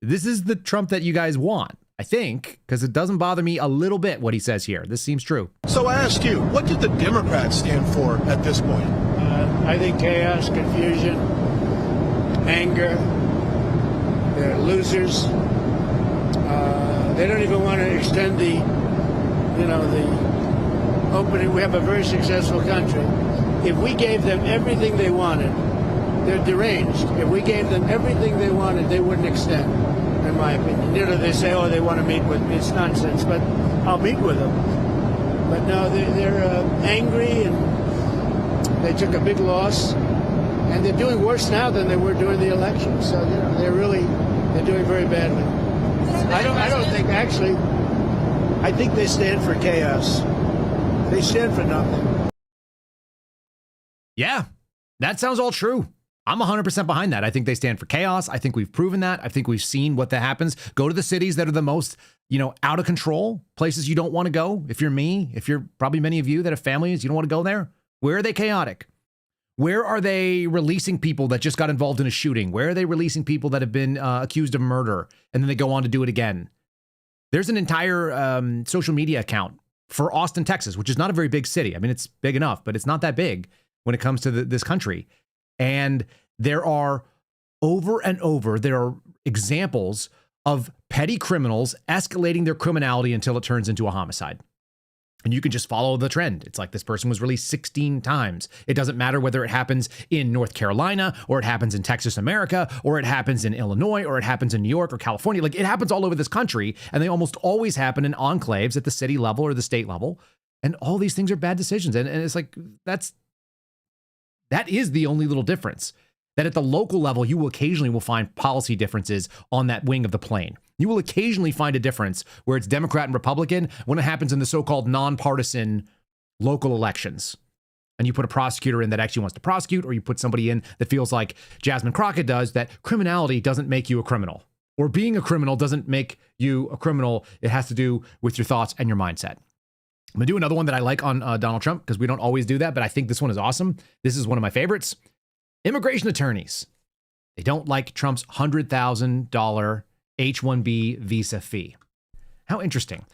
This is the Trump that you guys want, I think, because it doesn't bother me a little bit what he says here. This seems true. So I ask you, what did the Democrats stand for at this point? I think chaos, confusion, anger. They're losers. They don't even want to extend the opening. We have a very successful country. If we gave them everything they wanted, they're deranged. If we gave them everything they wanted, they wouldn't extend, in my opinion. They say, oh, they want to meet with me. It's nonsense, but I'll meet with them. But no, they're angry, and they took a big loss, and they're doing worse now than they were during the election. So they're doing very badly. I don't think, actually, I think they stand for chaos. They stand for nothing. Yeah, that sounds all true. I'm 100% behind that. I think they stand for chaos. I think we've proven that. I think we've seen what that happens. Go to the cities that are the most, out of control, places you don't want to go. If you're me, if you're probably many of you that have families, you don't want to go there. Where are they chaotic? Where are they releasing people that just got involved in a shooting? Where are they releasing people that have been accused of murder and then they go on to do it again? There's an entire social media account for Austin, Texas, which is not a very big city. I mean, it's big enough, but it's not that big when it comes to this country. And there are there are examples of petty criminals escalating their criminality until it turns into a homicide. And you can just follow the trend. It's like this person was released 16 times. It doesn't matter whether it happens in North Carolina or it happens in Texas, America, or it happens in Illinois, or it happens in New York or California. Like, it happens all over this country, and they almost always happen in enclaves at the city level or the state level. And all these things are bad decisions. And it's like, that is the only little difference. That at the local level, you will occasionally find policy differences on that wing of the plane. You will occasionally find a difference where it's Democrat and Republican when it happens in the so-called nonpartisan local elections. And you put a prosecutor in that actually wants to prosecute, or you put somebody in that feels like Jasmine Crockett does, that criminality doesn't make you a criminal, or being a criminal doesn't make you a criminal. It has to do with your thoughts and your mindset. I'm going to do another one that I like on Donald Trump, because we don't always do that, but I think this one is awesome. This is one of my favorites. Immigration attorneys. They don't like Trump's $100,000 H-1B visa fee. How interesting.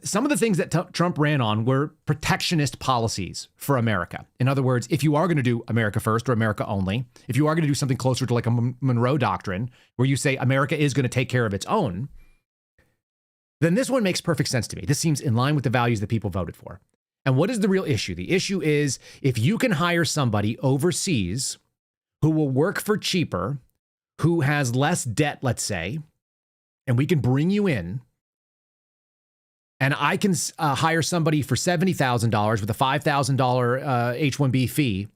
Some of the things that Trump ran on were protectionist policies for America. In other words, if you are going to do America first or America only, if you are going to do something closer to like a Monroe Doctrine, where you say America is going to take care of its own, then this one makes perfect sense to me. This seems in line with the values that people voted for. And what is the real issue? The issue is, if you can hire somebody overseas who will work for cheaper, who has less debt, let's say, and we can bring you in, and I can hire somebody for $70,000 with a $5,000 H-1B fee,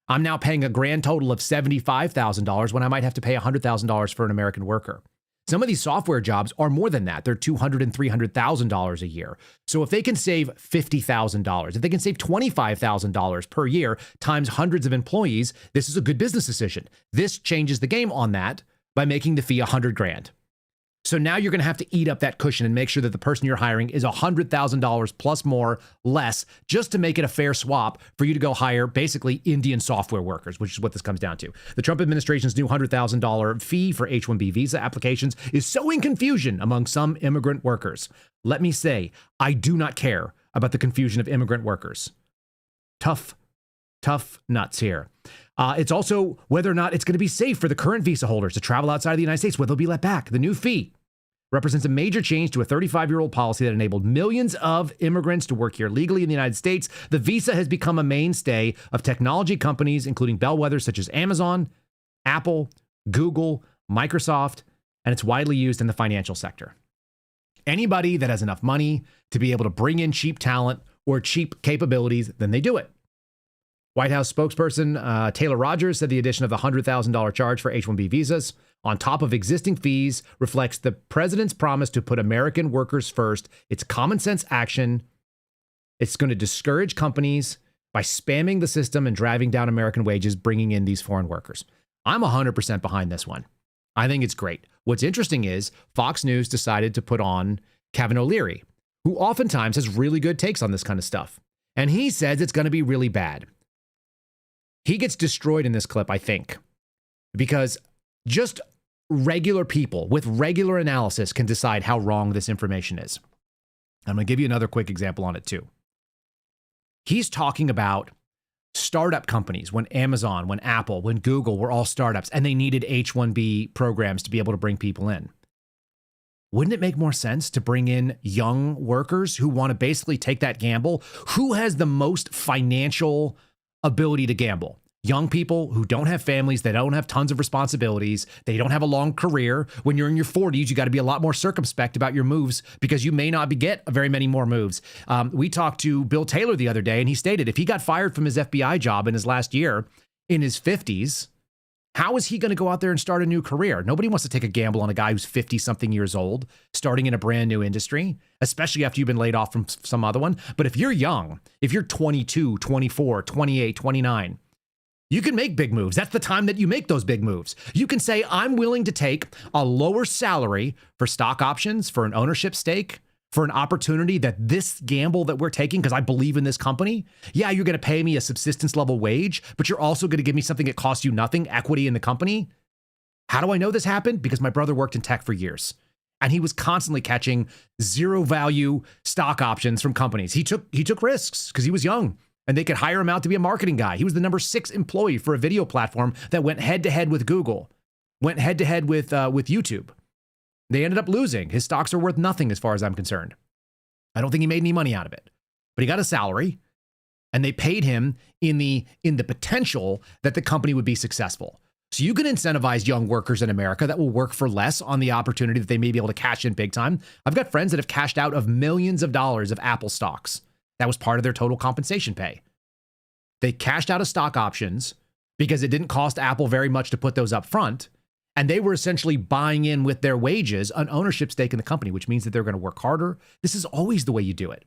I'm now paying a grand total of $75,000 when I might have to pay $100,000 for an American worker. Some of these software jobs are more than that. They're $200,000 and $300,000 a year. So if they can save $50,000, if they can save $25,000 per year times hundreds of employees, this is a good business decision. This changes the game on that by making the fee $100,000. So now you're going to have to eat up that cushion and make sure that the person you're hiring is $100,000 plus more, less, just to make it a fair swap for you to go hire basically Indian software workers, which is what this comes down to. The Trump administration's new $100,000 fee for H-1B visa applications is sowing confusion among some immigrant workers. Let me say, I do not care about the confusion of immigrant workers. Tough tough nuts here. It's also whether or not it's going to be safe for the current visa holders to travel outside of the United States, where they'll be let back. The new fee represents a major change to a 35-year-old policy that enabled millions of immigrants to work here legally in the United States. The visa has become a mainstay of technology companies, including bellwethers such as Amazon, Apple, Google, Microsoft, and it's widely used in the financial sector. Anybody that has enough money to be able to bring in cheap talent or cheap capabilities, then they do it. White House spokesperson Taylor Rogers said the addition of the $100,000 charge for H-1B visas on top of existing fees reflects the president's promise to put American workers first. It's common sense action. It's going to discourage companies by spamming the system and driving down American wages, bringing in these foreign workers. I'm 100% behind this one. I think it's great. What's interesting is Fox News decided to put on Kevin O'Leary, who oftentimes has really good takes on this kind of stuff. And he says it's going to be really bad. He gets destroyed in this clip, I think, because just regular people with regular analysis can decide how wrong this information is. I'm going to give you another quick example on it too. He's talking about startup companies, when Amazon, when Apple, when Google were all startups and they needed H-1B programs to be able to bring people in. Wouldn't it make more sense to bring in young workers who want to basically take that gamble? Who has the most financial ability to gamble? Young people who don't have families, they don't have tons of responsibilities, they don't have a long career. When you're in your 40s, you got to be a lot more circumspect about your moves because you may not get very many more moves. We talked to Bill Taylor the other day, and he stated if he got fired from his FBI job in his last year in his 50s, how is he going to go out there and start a new career? Nobody wants to take a gamble on a guy who's 50-something years old, starting in a brand new industry, especially after you've been laid off from some other one. But if you're young, if you're 22, 24, 28, 29, you can make big moves. That's the time that you make those big moves. You can say, I'm willing to take a lower salary for stock options, for an ownership stake, for an opportunity that this gamble that we're taking, because I believe in this company. Yeah, you're going to pay me a subsistence level wage, but you're also going to give me something that costs you nothing, equity in the company. How do I know this happened? Because my brother worked in tech for years, and he was constantly catching zero value stock options from companies. He took risks because he was young. And they could hire him out to be a marketing guy. He was the number 6 employee for a video platform that went head-to-head with Google, went head-to-head with YouTube. They ended up losing. His stocks are worth nothing as far as I'm concerned. I don't think he made any money out of it. But he got a salary, and they paid him in the potential that the company would be successful. So you can incentivize young workers in America that will work for less on the opportunity that they may be able to cash in big time. I've got friends that have cashed out of millions of dollars of Apple stocks. That was part of their total compensation pay. They cashed out of stock options because it didn't cost Apple very much to put those up front. And they were essentially buying in with their wages an ownership stake in the company, which means that they're going to work harder. This is always the way you do it.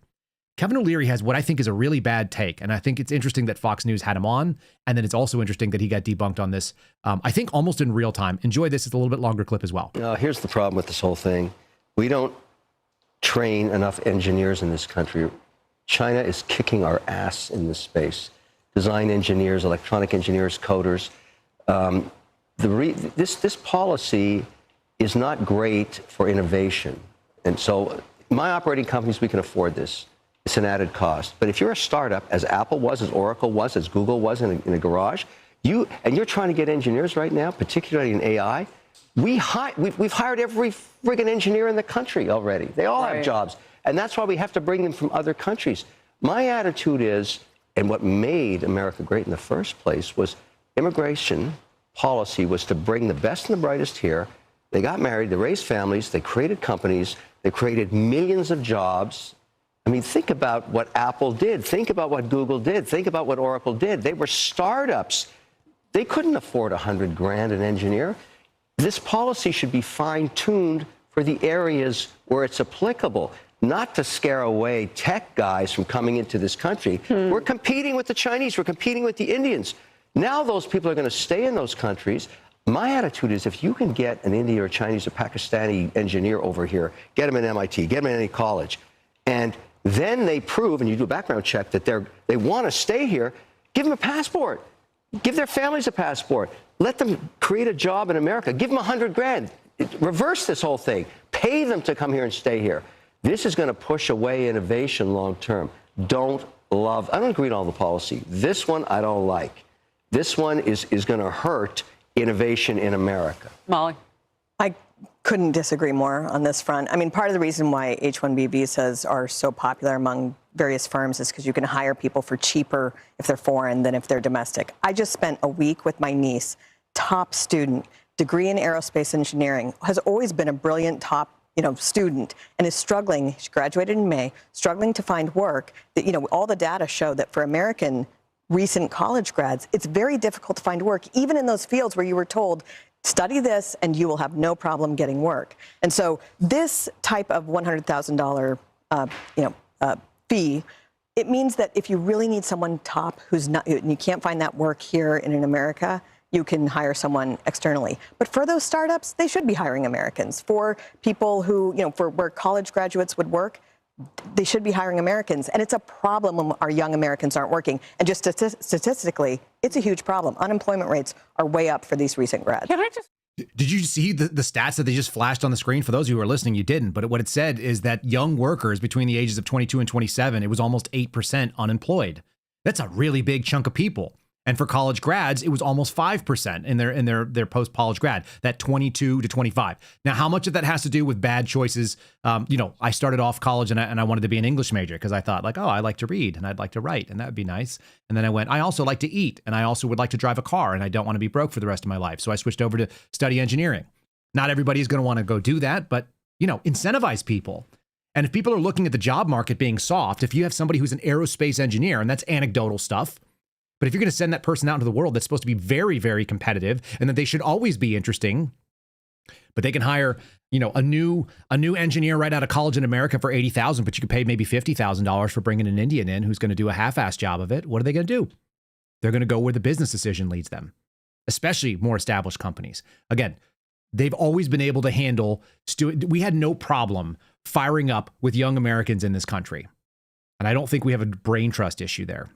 Kevin O'Leary has what I think is a really bad take. And I think it's interesting that Fox News had him on. And then it's also interesting that he got debunked on this, I think almost in real time. Enjoy this. It's a little bit longer clip as well. Here's the problem with this whole thing. We don't train enough engineers in this country. China is kicking our ass in this space. Design engineers, electronic engineers, coders. This policy is not great for innovation. And so my operating companies, we can afford this. It's an added cost. But if you're a startup, as Apple was, as Oracle was, as Google was in a garage, you're trying to get engineers right now, particularly in AI. We've hired every friggin' engineer in the country already. They all have jobs. And that's why we have to bring them from other countries. My attitude is, and what made America great in the first place was immigration policy was to bring the best and the brightest here. They got married, they raised families, they created companies, they created millions of jobs. I mean, think about what Apple did. Think about what Google did. Think about what Oracle did. They were startups. They couldn't afford $100,000 an engineer. This policy should be fine-tuned for the areas where it's applicable, not to scare away tech guys from coming into this country. We're competing with the Chinese. We're competing with the Indians. Now those people are going to stay in those countries. My attitude is if you can get an Indian or Chinese or Pakistani engineer over here, get them in MIT, get them in any college, and then they prove, and you do a background check, that they want to stay here, give them a passport. Give their families a passport. Let them create a job in America. Give them $100,000. Reverse this whole thing. Pay them to come here and stay here. This is going to push away innovation long term. Don't love, I don't agree with all the policy. This one I don't like. This one is going to hurt innovation in America. Molly? I couldn't disagree more on this front. I mean, part of the reason why H-1B visas are so popular among various firms is because you can hire people for cheaper if they're foreign than if they're domestic. I just spent a week with my niece, top student, degree in aerospace engineering, has always been a brilliant top student, and is struggling. She graduated in May, struggling to find work. That all the data show that for American recent college grads, it's very difficult to find work, even in those fields where you were told, study this and you will have no problem getting work. And so this type of $100,000 fee, it means that if you really need someone top who's not, and you can't find that work here in America, you can hire someone externally. But for those startups, they should be hiring Americans. For people who, for where college graduates would work, they should be hiring Americans. And it's a problem when our young Americans aren't working. And just statistically, it's a huge problem. Unemployment rates are way up for these recent grads. Did you see the stats that they just flashed on the screen? For those of you who are listening, you didn't. But what it said is that young workers between the ages of 22 and 27, it was almost 8% unemployed. That's a really big chunk of people. And for college grads, it was almost 5% in their post-college grad, that 22 to 25. Now, how much of that has to do with bad choices? I started off college and I wanted to be an English major because I thought I like to read and I'd like to write and that would be nice. And then I went, I also like to eat and I also would like to drive a car and I don't want to be broke for the rest of my life. So I switched over to study engineering. Not everybody's going to want to go do that, but, incentivize people. And if people are looking at the job market being soft, if you have somebody who's an aerospace engineer, and that's anecdotal stuff, but if you're going to send that person out into the world that's supposed to be very, very competitive and that they should always be interesting, but they can hire, a new engineer right out of college in America for $80,000, but you could pay maybe $50,000 for bringing an Indian in who's going to do a half-assed job of it. What are they going to do? They're going to go where the business decision leads them, especially more established companies. Again, they've always been able to handle, we had no problem firing up with young Americans in this country. And I don't think we have a brain trust issue there.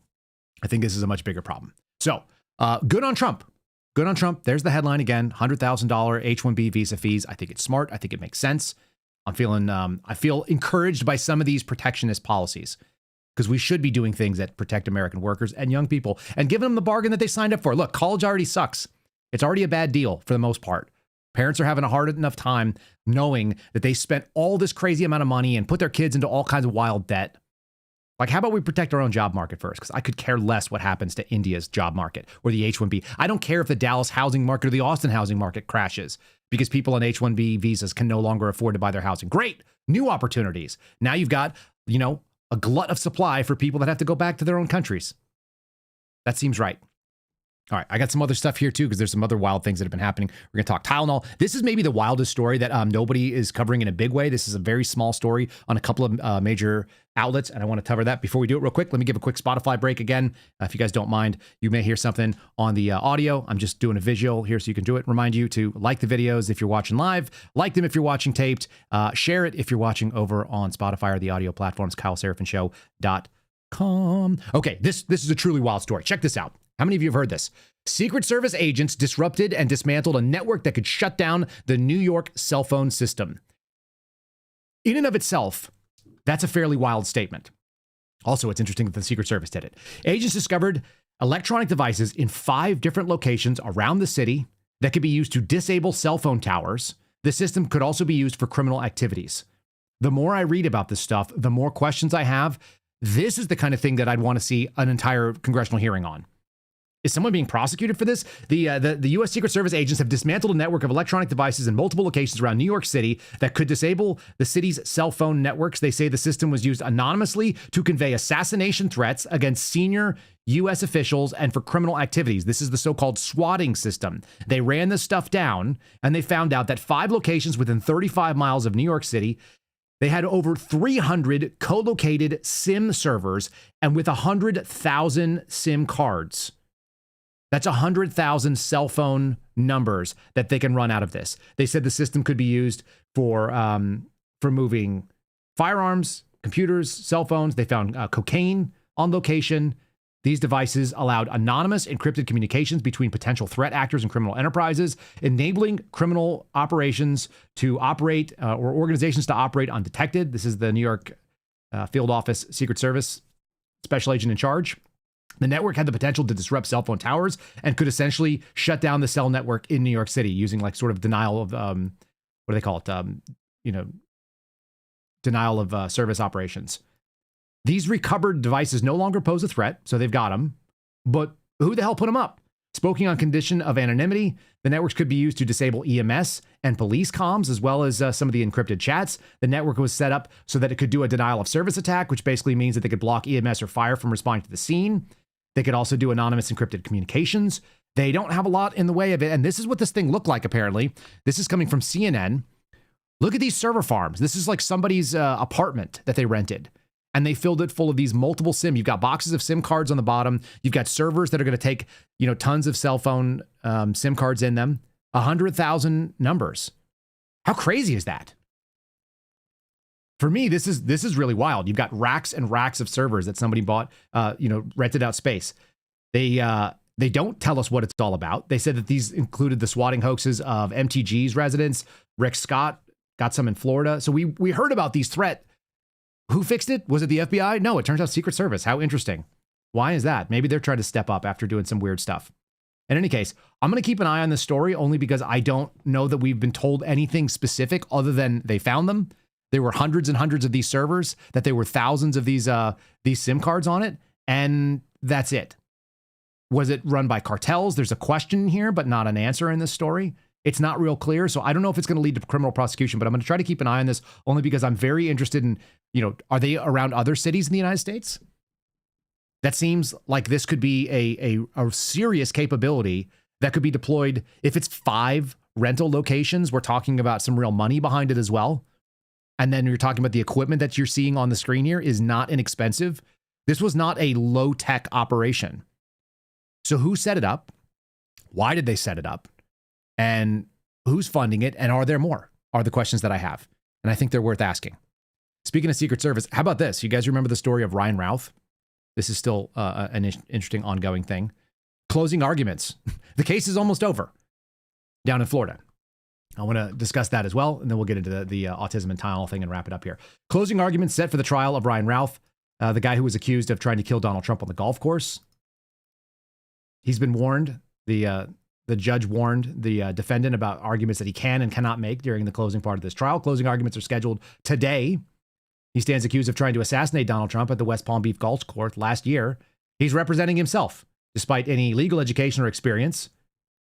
I think this is a much bigger problem. So good on Trump. Good on Trump. There's the headline again, $100,000 H-1B visa fees. I think it's smart. I think it makes sense. I feel encouraged by some of these protectionist policies because we should be doing things that protect American workers and young people and giving them the bargain that they signed up for. Look, college already sucks. It's already a bad deal for the most part. Parents are having a hard enough time knowing that they spent all this crazy amount of money and put their kids into all kinds of wild debt. Like, how about we protect our own job market first? Because I could care less what happens to India's job market or the H-1B. I don't care if the Dallas housing market or the Austin housing market crashes because people on H-1B visas can no longer afford to buy their housing. Great. New opportunities. Now you've got, a glut of supply for people that have to go back to their own countries. That seems right. All right, I got some other stuff here too, because there's some other wild things that have been happening. We're going to talk Tylenol. This is maybe the wildest story that nobody is covering in a big way. This is a very small story on a couple of major outlets, and I want to cover that. Before we do it real quick, let me give a quick Spotify break again. If you guys don't mind, you may hear something on the audio. I'm just doing a visual here so you can do it. Remind you to like the videos if you're watching live, like them if you're watching taped, share it if you're watching over on Spotify or the audio platforms, KyleSerafinshow.com. Okay, this is a truly wild story. Check this out. How many of you have heard this? Secret Service agents disrupted and dismantled a network that could shut down the New York cell phone system. In and of itself, that's a fairly wild statement. Also, it's interesting that the Secret Service did it. Agents discovered electronic devices in 5 different locations around the city that could be used to disable cell phone towers. The system could also be used for criminal activities. The more I read about this stuff, the more questions I have. This is the kind of thing that I'd want to see an entire congressional hearing on. Is someone being prosecuted for this? The U.S. Secret Service agents have dismantled a network of electronic devices in multiple locations around New York City that could disable the city's cell phone networks. They say the system was used anonymously to convey assassination threats against senior U.S. officials and for criminal activities. This is the so-called swatting system. They ran this stuff down, and they found out that 5 locations within 35 miles of New York City, they had over 300 co-located SIM servers and with 100,000 SIM cards. That's 100,000 cell phone numbers that they can run out of this. They said the system could be used for moving firearms, computers, cell phones. They found cocaine on location. These devices allowed anonymous encrypted communications between potential threat actors and criminal enterprises, enabling criminal operations to operate or organizations to operate undetected. This is the New York Field Office Secret Service special agent in charge. The network had the potential to disrupt cell phone towers and could essentially shut down the cell network in New York City using like sort of denial of, what do they call it? Denial of service operations. These recovered devices no longer pose a threat, so they've got them. But who the hell put them up? Spoken on condition of anonymity, the networks could be used to disable EMS and police comms, as well as some of the encrypted chats. The network was set up so that it could do a denial of service attack, which basically means that they could block EMS or fire from responding to the scene. They could also do anonymous encrypted communications. They don't have a lot in the way of it. And this is what this thing looked like, apparently. This is coming from CNN. Look at these server farms. This is like somebody's apartment that they rented. And they filled it full of these multiple SIM. You've got boxes of SIM cards on the bottom. You've got servers that are going to take, tons of cell phone SIM cards in them. 100,000 numbers. How crazy is that? For me, this is really wild. You've got racks and racks of servers that somebody bought, rented out space. They don't tell us what it's all about. They said that these included the swatting hoaxes of MTG's residents. Rick Scott got some in Florida. So we heard about these threats. Who fixed it? Was it the FBI? No, it turns out Secret Service. How interesting. Why is that? Maybe they're trying to step up after doing some weird stuff. In any case, I'm going to keep an eye on this story only because I don't know that we've been told anything specific other than they found them. There were hundreds and hundreds of these servers, that there were thousands of these SIM cards on it, and that's it. Was it run by cartels? There's a question here, but not an answer in this story. It's not real clear, so I don't know if it's going to lead to criminal prosecution, but I'm going to try to keep an eye on this only because I'm very interested in, are they around other cities in the United States? That seems like this could be a serious capability that could be deployed. If it's 5 rental locations, we're talking about some real money behind it as well. And then you're talking about the equipment that you're seeing on the screen here is not inexpensive. This was not a low-tech operation. So who set it up? Why did they set it up? And who's funding it? And are there more? Are the questions that I have. And I think they're worth asking. Speaking of Secret Service, how about this? You guys remember the story of Ryan Routh? This is still an interesting ongoing thing. Closing arguments. The case is almost over down in Florida. I want to discuss that as well, and then we'll get into the autism and Tylenol thing and wrap it up here. Closing arguments set for the trial of Ryan Routh, the guy who was accused of trying to kill Donald Trump on the golf course. He's been warned. The judge warned the defendant about arguments that he can and cannot make during the closing part of this trial. Closing arguments are scheduled today. He stands accused of trying to assassinate Donald Trump at the West Palm Beach Golf Course last year. He's representing himself, despite any legal education or experience.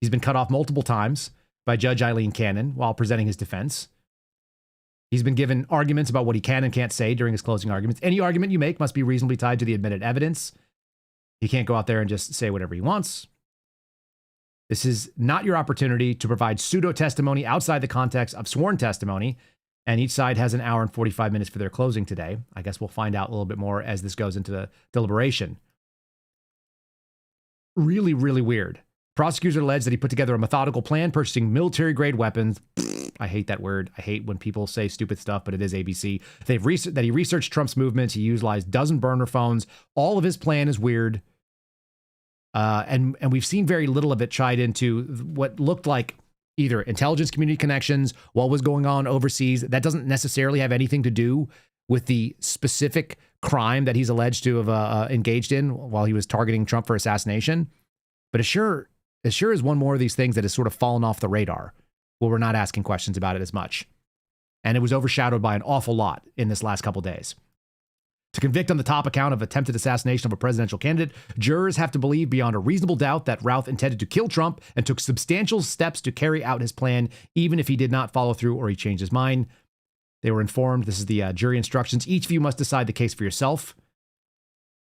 He's been cut off multiple times by Judge Eileen Cannon while presenting his defense. He's been given arguments about what he can and can't say during his closing arguments. Any argument you make must be reasonably tied to the admitted evidence. He can't go out there and just say whatever he wants. This is not your opportunity to provide pseudo-testimony outside the context of sworn testimony, and each side has an hour and 45 minutes for their closing today. I guess we'll find out a little bit more as this goes into the deliberation. Really, really weird. Prosecutors allege that he put together a methodical plan purchasing military-grade weapons. I hate that word. I hate when people say stupid stuff, but it is ABC. That he researched Trump's movements. He utilized dozen burner phones. All of his plan is weird. And we've seen very little of it tied into what looked like either intelligence community connections, what was going on overseas. That doesn't necessarily have anything to do with the specific crime that he's alleged to have engaged in while he was targeting Trump for assassination. But it sure is one more of these things that has sort of fallen off the radar, where we're not asking questions about it as much. And it was overshadowed by an awful lot in this last couple days. To convict on the top account of attempted assassination of a presidential candidate, jurors have to believe beyond a reasonable doubt that Routh intended to kill Trump and took substantial steps to carry out his plan, even if he did not follow through or he changed his mind. They were informed, this is the jury instructions, each of you must decide the case for yourself,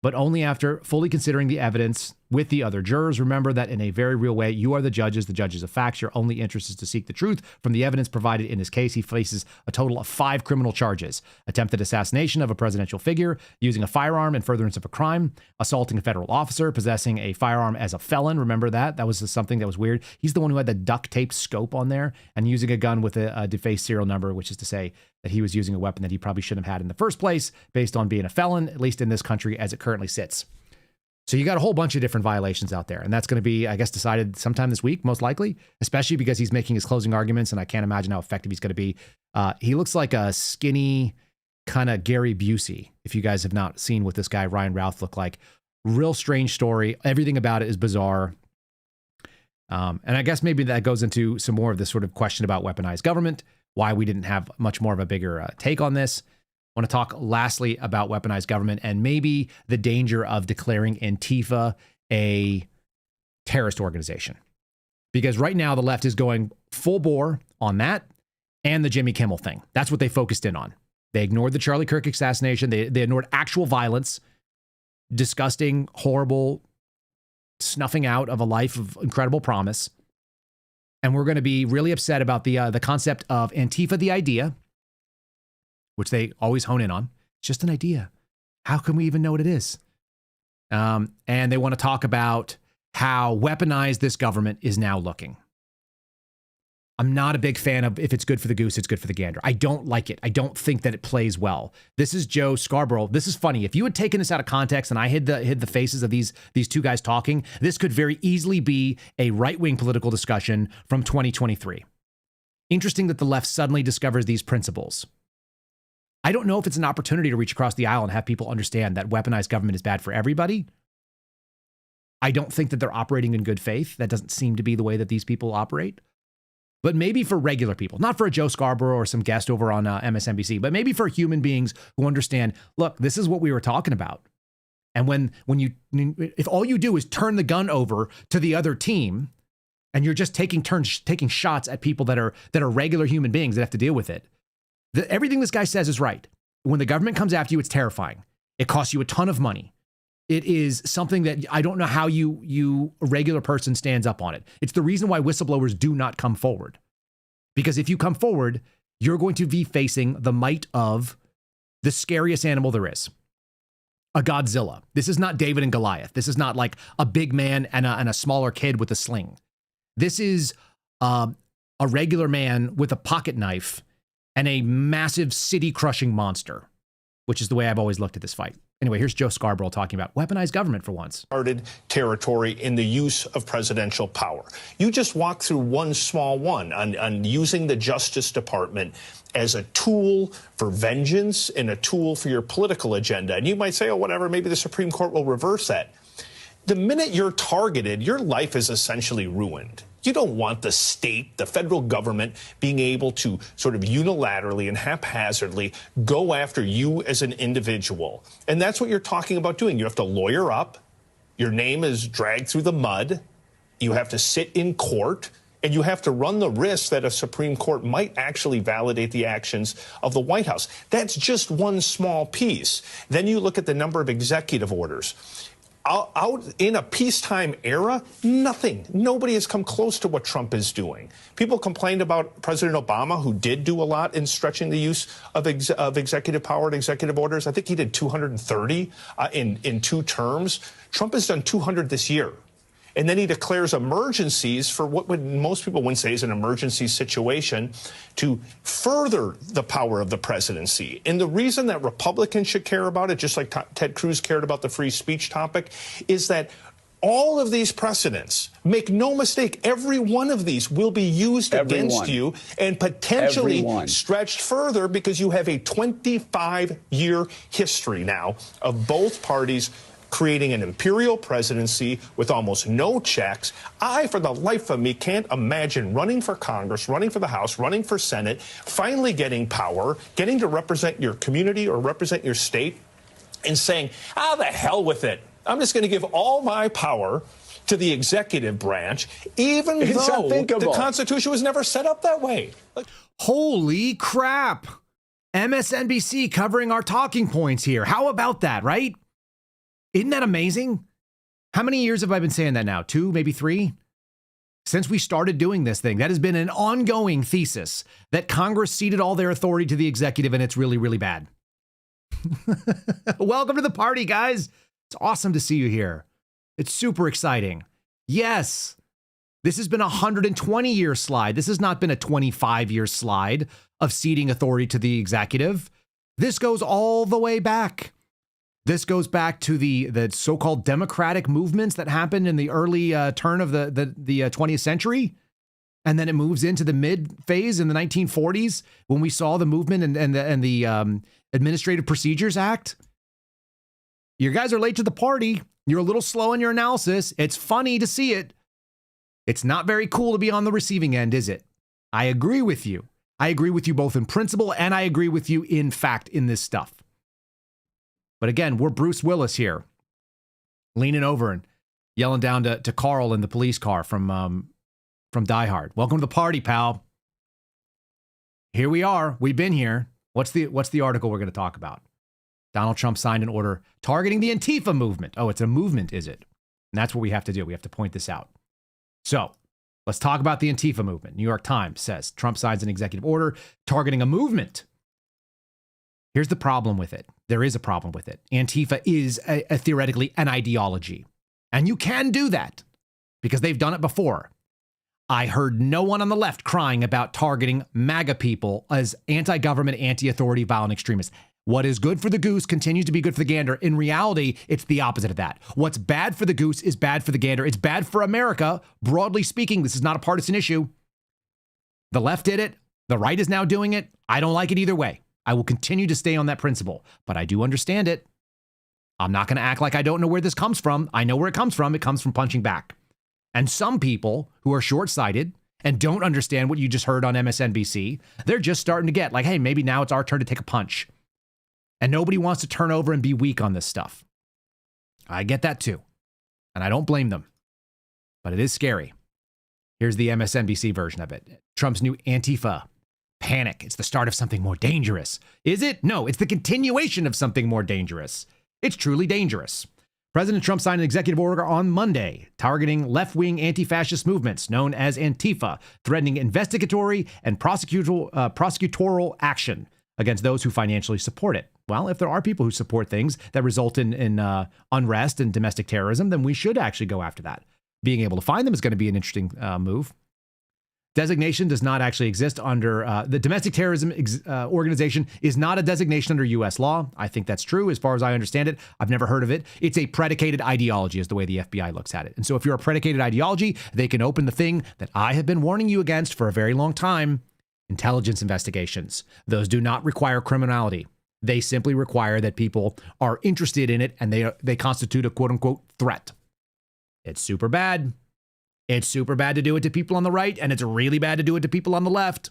but only after fully considering the evidence with the other jurors. Remember that in a very real way, you are the judges of facts. Your only interest is to seek the truth from the evidence provided. In this case, he faces a total of 5 criminal charges: attempted assassination of a presidential figure, using a firearm in furtherance of a crime, assaulting a federal officer, possessing a firearm as a felon. Remember that? That was something that was weird. He's the one who had the duct tape scope on there, and using a gun with a defaced serial number, which is to say that he was using a weapon that he probably shouldn't have had in the first place based on being a felon, at least in this country as it currently sits. So you got a whole bunch of different violations out there, and that's going to be, I guess, decided sometime this week, most likely, especially because he's making his closing arguments, and I can't imagine how effective he's going to be. He looks like a skinny kind of Gary Busey, if you guys have not seen what this guy, Ryan Routh, looked like. Real strange story. Everything about it is bizarre. And I guess maybe that goes into some more of this sort of question about weaponized government, why we didn't have much more of a bigger take on this. I want to talk lastly about weaponized government and maybe the danger of declaring Antifa a terrorist organization. Because right now the left is going full bore on that and the Jimmy Kimmel thing. That's what they focused in on. They ignored the Charlie Kirk assassination. They ignored actual violence, disgusting, horrible snuffing out of a life of incredible promise. And we're going to be really upset about the concept of Antifa, the idea, which they always hone in on. It's just an idea. How can we even know what it is? And they want to talk about how weaponized this government is now looking. I'm not a big fan of if it's good for the goose, it's good for the gander. I don't like it. I don't think that it plays well. This is Joe Scarborough. This is funny. If you had taken this out of context and I hid the faces of these two guys talking, this could very easily be a right-wing political discussion from 2023. Interesting that the left suddenly discovers these principles. I don't know if it's an opportunity to reach across the aisle and have people understand that weaponized government is bad for everybody. I don't think that they're operating in good faith. That doesn't seem to be the way that these people operate. But maybe for regular people, not for a Joe Scarborough or some guest over on MSNBC, but maybe for human beings who understand, look, this is what we were talking about. And if all you do is turn the gun over to the other team and you're just taking shots at people that are regular human beings that have to deal with it, everything this guy says is right. When the government comes after you, it's terrifying. It costs you a ton of money. It is something that I don't know how you a regular person stands up on it. It's the reason why whistleblowers do not come forward. Because if you come forward, you're going to be facing the might of the scariest animal there is. A Godzilla. This is not David and Goliath. This is not like a big man and a smaller kid with a sling. This is a regular man with a pocket knife and a massive city-crushing monster, which is the way I've always looked at this fight. Anyway, here's Joe Scarborough talking about weaponized government for once. Territory in the use of presidential power. You just walk through one small one on using the Justice Department as a tool for vengeance and a tool for your political agenda. And you might say, oh, whatever, maybe the Supreme Court will reverse that. The minute you're targeted, your life is essentially ruined. You don't want the state, the federal government, being able to sort of unilaterally and haphazardly go after you as an individual. And that's what you're talking about doing. You have to lawyer up. Your name is dragged through the mud. You have to sit in court. And you have to run the risk that a Supreme Court might actually validate the actions of the White House. That's just one small piece. Then you look at the number of executive orders. Out in a peacetime era, nobody has come close to what Trump is doing. People complained about President Obama, who did do a lot in stretching the use of executive power and executive orders. I think he did 230 in 2 terms. Trump has done 200 this year. And then he declares emergencies for what most people wouldn't say is an emergency situation to further the power of the presidency. And the reason that Republicans should care about it, just like Ted Cruz cared about the free speech topic, is that all of these precedents, make no mistake, every one of these will be used against you and potentially stretched further because you have a 25-year history now of both parties creating an imperial presidency with almost no checks. I, for the life of me, can't imagine running for Congress, running for the House, running for Senate, finally getting power, getting to represent your community or represent your state, and saying, the hell with it. I'm just going to give all my power to the executive branch, even though the Constitution was never set up that way. Holy crap. MSNBC covering our talking points here. How about that, right? Isn't that amazing? How many years have I been saying that now? 2, maybe 3? Since we started doing this thing, that has been an ongoing thesis that Congress ceded all their authority to the executive, and it's really, really bad. Welcome to the party, guys. It's awesome to see you here. It's super exciting. Yes, this has been a 120-year slide. This has not been a 25-year slide of ceding authority to the executive. This goes all the way back. This goes back to the so-called democratic movements that happened in the early turn of the 20th century. And then it moves into the mid phase in the 1940s when we saw the movement and Administrative Procedures Act. You guys are late to the party. You're a little slow in your analysis. It's funny to see it. It's not very cool to be on the receiving end, is it? I agree with you. I agree with you both in principle, and I agree with you in fact in this stuff. But again, we're Bruce Willis here, leaning over and yelling down to Carl in the police car from Die Hard. Welcome to the party, pal. Here we are. We've been here. What's the article we're going to talk about? Donald Trump signed an order targeting the Antifa movement. Oh, it's a movement, is it? And that's what we have to do. We have to point this out. So let's talk about the Antifa movement. New York Times says Trump signs an executive order targeting a movement. Here's the problem with it. There is a problem with it. Antifa is theoretically an ideology. And you can do that because they've done it before. I heard no one on the left crying about targeting MAGA people as anti-government, anti-authority, violent extremists. What is good for the goose continues to be good for the gander. In reality, it's the opposite of that. What's bad for the goose is bad for the gander. It's bad for America. Broadly speaking, this is not a partisan issue. The left did it. The right is now doing it. I don't like it either way. I will continue to stay on that principle, but I do understand it. I'm not going to act like I don't know where this comes from. I know where it comes from. It comes from punching back. And some people who are short-sighted and don't understand what you just heard on MSNBC, they're just starting to get like, hey, maybe now it's our turn to take a punch. And nobody wants to turn over and be weak on this stuff. I get that too. And I don't blame them. But it is scary. Here's the MSNBC version of it. Trump's new Antifa. Panic. It's the start of something more dangerous. Is it? No, it's the continuation of something more dangerous. It's truly dangerous. President Trump signed an executive order on Monday targeting left-wing anti-fascist movements known as Antifa, threatening investigatory and prosecutorial action against those who financially support it. Well, if there are people who support things that result in unrest and domestic terrorism, then we should actually go after that. Being able to find them is going to be an interesting move. Designation does not actually exist under the domestic terrorism organization is not a designation under U.S. law. I think that's true as far as I understand it. I've never heard of it. It's a predicated ideology is the way the FBI looks at it. And so if you're a predicated ideology, they can open the thing that I have been warning you against for a very long time, intelligence investigations. Those do not require criminality. They simply require that people are interested in it and they constitute a quote unquote threat. It's super bad. It's super bad to do it to people on the right, and it's really bad to do it to people on the left.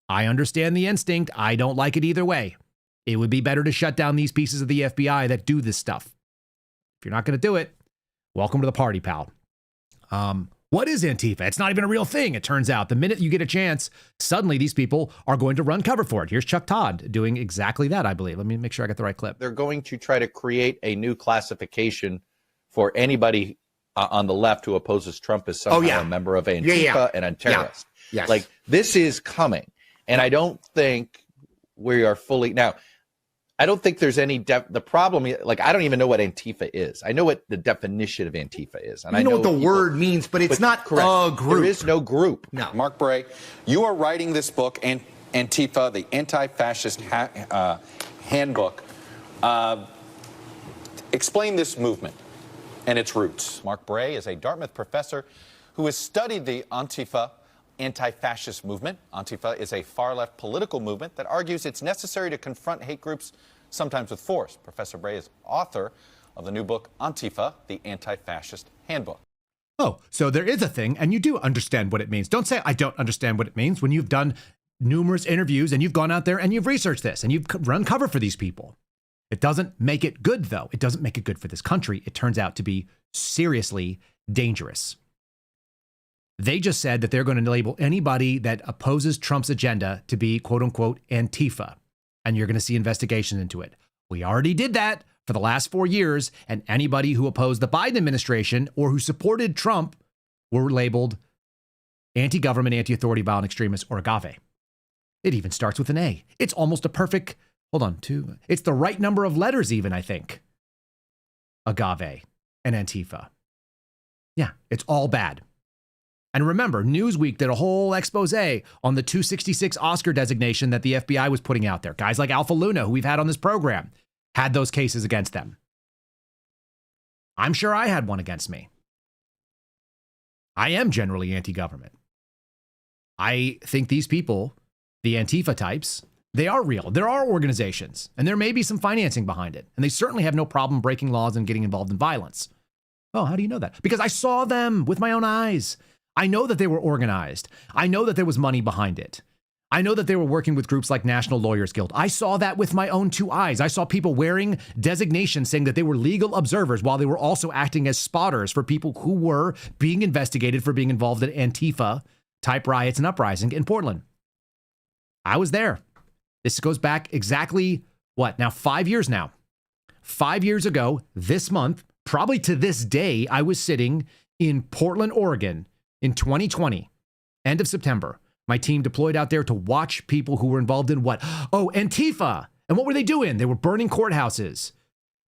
I understand the instinct. I don't like it either way. It would be better to shut down these pieces of the FBI that do this stuff. If you're not going to do it, welcome to the party, pal. What is Antifa? It's not even a real thing, it turns out. The minute you get a chance, suddenly these people are going to run cover for it. Here's Chuck Todd doing exactly that, I believe. Let me make sure I got the right clip. They're going to try to create a new classification for anybody on the left who opposes Trump as somehow a member of Antifa and a terrorist. Yes. Like, this is coming. And I don't think we are fully... Now, I don't think there's any... the problem, like, I don't even know what Antifa is. I know what the definition of Antifa is. And I know what the word means, but it's not a group. There is no group. No. Mark Bray, you are writing this book, Antifa, the Anti-Fascist Handbook. Explain this movement and its roots. Mark Bray is a Dartmouth professor who has studied the Antifa anti-fascist movement. Antifa is a far-left political movement that argues it's necessary to confront hate groups, sometimes with force. Professor Bray is author of the new book, Antifa, the Anti-Fascist Handbook. Oh, so there is a thing, and you do understand what it means. Don't say, I don't understand what it means, when you've done numerous interviews and you've gone out there and you've researched this and you've run cover for these people. It doesn't make it good, though. It doesn't make it good for this country. It turns out to be seriously dangerous. They just said that they're going to label anybody that opposes Trump's agenda to be, quote unquote, Antifa. And you're going to see investigations into it. We already did that for the last 4 years. And anybody who opposed the Biden administration or who supported Trump were labeled anti-government, anti-authority, violent extremists, or agave. It even starts with an A. It's almost a perfect... Hold on, it's the right number of letters even, I think. Agave and Antifa. Yeah, it's all bad. And remember, Newsweek did a whole expose on the 266 Oscar designation that the FBI was putting out there. Guys like Alpha Luna, who we've had on this program, had those cases against them. I'm sure I had one against me. I am generally anti-government. I think these people, the Antifa types, They are real. There are organizations, and there may be some financing behind it. And they certainly have no problem breaking laws and getting involved in violence. Oh, how do you know that? Because I saw them with my own eyes. I know that they were organized. I know that there was money behind it. I know that they were working with groups like National Lawyers Guild. I saw that with my own two eyes. I saw people wearing designations saying that they were legal observers while they were also acting as spotters for people who were being investigated for being involved in Antifa-type riots and uprising in Portland. I was there. This goes back exactly, 5 years now. 5 years ago, this month, probably to this day, I was sitting in Portland, Oregon in 2020, end of September. My team deployed out there to watch people who were involved in what? Oh, Antifa. And what were they doing? They were burning courthouses.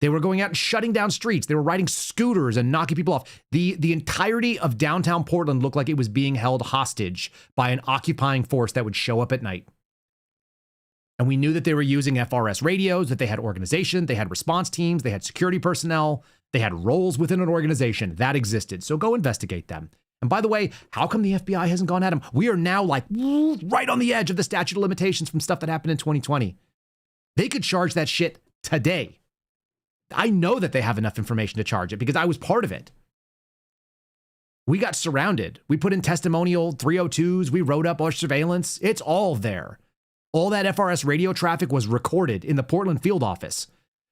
They were going out and shutting down streets. They were riding scooters and knocking people off. The entirety of downtown Portland looked like it was being held hostage by an occupying force that would show up at night. And we knew that they were using FRS radios, that they had organization, they had response teams, they had security personnel, they had roles within an organization that existed. So go investigate them. And by the way, how come the FBI hasn't gone at them? We are now like right on the edge of the statute of limitations from stuff that happened in 2020. They could charge that shit today. I know that they have enough information to charge it because I was part of it. We got surrounded. We put in testimonial 302s. We wrote up our surveillance. It's all there. All that FRS radio traffic was recorded in the Portland field office.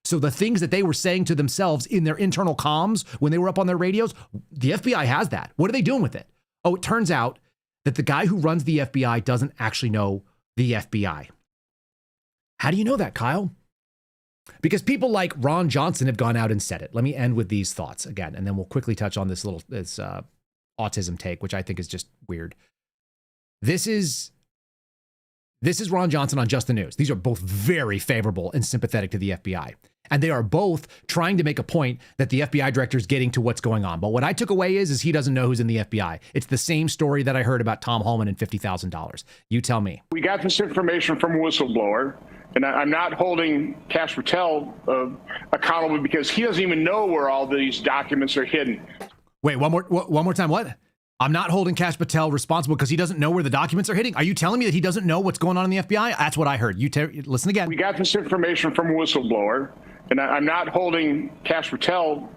So the things that they were saying to themselves in their internal comms when they were up on their radios, the FBI has that. What are they doing with it? Oh, it turns out that the guy who runs the FBI doesn't actually know the FBI. How do you know that, Kyle? Because people like Ron Johnson have gone out and said it. Let me end with these thoughts again, and then we'll quickly touch on this autism take, which I think is just weird. This is Ron Johnson on Just the News. These are both very favorable and sympathetic to the FBI. And they are both trying to make a point that the FBI director is getting to what's going on. But what I took away is he doesn't know who's in the FBI. It's the same story that I heard about Tom Homan and $50,000. You tell me. We got this information from a whistleblower, and I'm not holding Kash Patel accountable because he doesn't even know where all these documents are hidden. Wait, one more time. What? I'm not holding Kash Patel responsible because he doesn't know where the documents are hitting. Are you telling me that he doesn't know what's going on in the FBI? That's what I heard. Listen again. We got this information from a whistleblower, and I'm not holding Kash Patel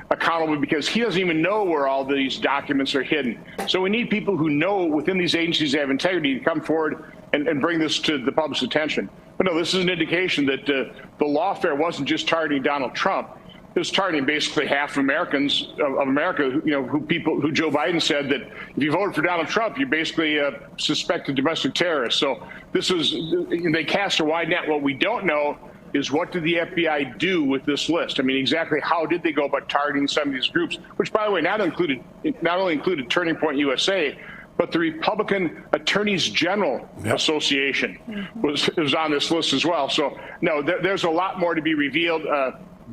accountable because he doesn't even know where all these documents are hidden. So we need people who know within these agencies that have integrity to come forward and bring this to the public's attention. But no, this is an indication that the lawfare wasn't just targeting Donald Trump. It was targeting basically half of Americans of America, who Joe Biden said that if you voted for Donald Trump, you're basically a suspected domestic terrorist. So they cast a wide net. What we don't know is what did the FBI do with this list? I mean, exactly how did they go about targeting some of these groups, which, by the way, not only included Turning Point USA, but the Republican Attorneys General Association was on this list as well. So, no, there's a lot more to be revealed.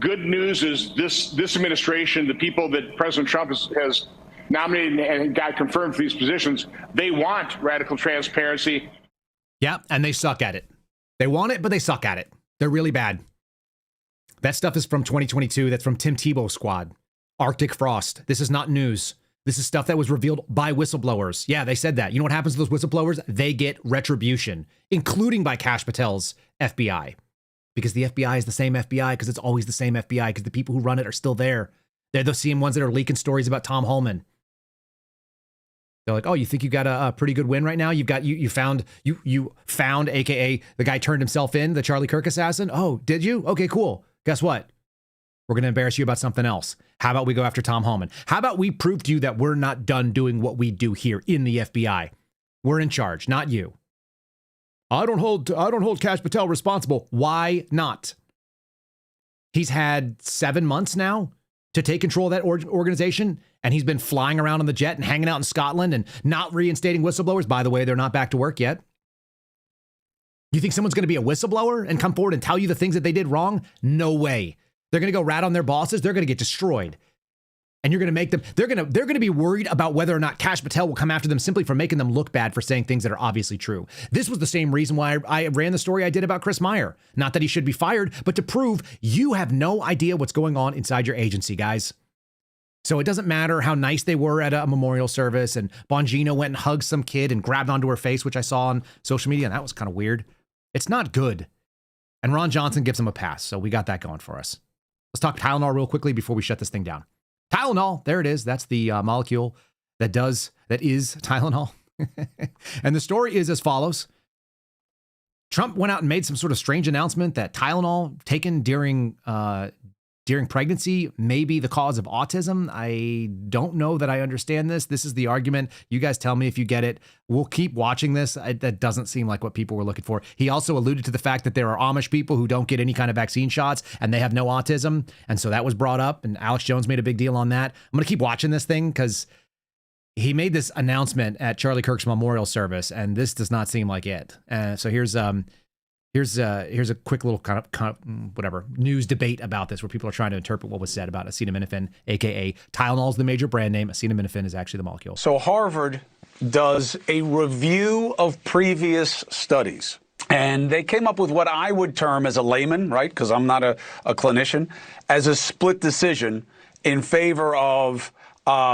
Good news is this administration, the people that President Trump has nominated and got confirmed for these positions, they want radical transparency. Yeah, and they suck at it. They want it, but they suck at it. They're really bad. That stuff is from 2022. That's from Tim Tebow's squad. Arctic Frost. This is not news. This is stuff that was revealed by whistleblowers. Yeah, they said that. You know what happens to those whistleblowers? They get retribution, including by Kash Patel's FBI. Because the FBI is the same FBI, because it's always the same FBI, because the people who run it are still there. They're the same ones that are leaking stories about Tom Homan. They're like, oh, you think you got a pretty good win right now? You found, AKA the guy turned himself in, the Charlie Kirk assassin. Oh, did you? Okay, cool. Guess what? We're going to embarrass you about something else. How about we go after Tom Homan? How about we prove to you that we're not done doing what we do here in the FBI? We're in charge, not you. I don't hold Kash Patel responsible. Why not? He's had 7 months now to take control of that organization, and he's been flying around on the jet and hanging out in Scotland and not reinstating whistleblowers. By the way, they're not back to work yet. You think someone's going to be a whistleblower and come forward and tell you the things that they did wrong? No way. They're going to go rat on their bosses. They're going to get destroyed. And you're going to make them, they're going to be worried about whether or not Kash Patel will come after them simply for making them look bad for saying things that are obviously true. This was the same reason why I ran the story I did about Chris Meyer. Not that he should be fired, but to prove you have no idea what's going on inside your agency, guys. So it doesn't matter how nice they were at a memorial service and Bongino went and hugged some kid and grabbed onto her face, which I saw on social media, and that was kind of weird. It's not good. And Ron Johnson gives him a pass. So we got that going for us. Let's talk Tylenol real quickly before we shut this thing down. Tylenol, there it is. That's the molecule that is Tylenol. And the story is as follows. Trump went out and made some sort of strange announcement that Tylenol taken during pregnancy may be the cause of autism. I don't know that I understand this. This is the argument. You guys tell me if you get it. We'll keep watching this. That doesn't seem like what people were looking for. He also alluded to the fact that there are Amish people who don't get any kind of vaccine shots and they have no autism. And so that was brought up, and Alex Jones made a big deal on that. I'm going to keep watching this thing because he made this announcement at Charlie Kirk's memorial service, and this does not seem like it. So here's a quick little kind of whatever news debate about this, where people are trying to interpret what was said about acetaminophen, aka Tylenol is the major brand name. Acetaminophen is actually the molecule. So Harvard does a review of previous studies, and they came up with what I would term as a layman, right? Because I'm not a clinician, as a split decision in favor of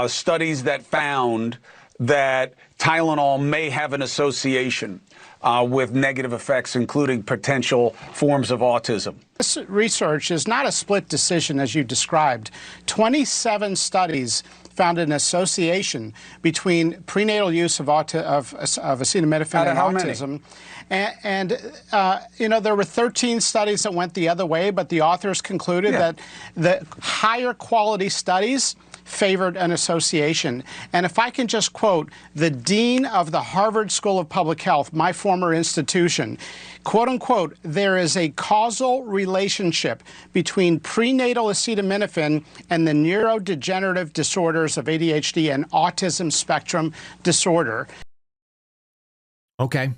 studies that found that Tylenol may have an association with negative effects, including potential forms of autism. This research is not a split decision, as you described. 27 studies found an association between prenatal use of acetaminophen and autism. And there were 13 studies that went the other way, but the authors concluded that the higher quality studies favored an association. And if I can just quote the dean of the Harvard School of Public Health, my former institution, quote unquote, there is a causal relationship between prenatal acetaminophen and the neurodegenerative disorders of ADHD and autism spectrum disorder. Okay.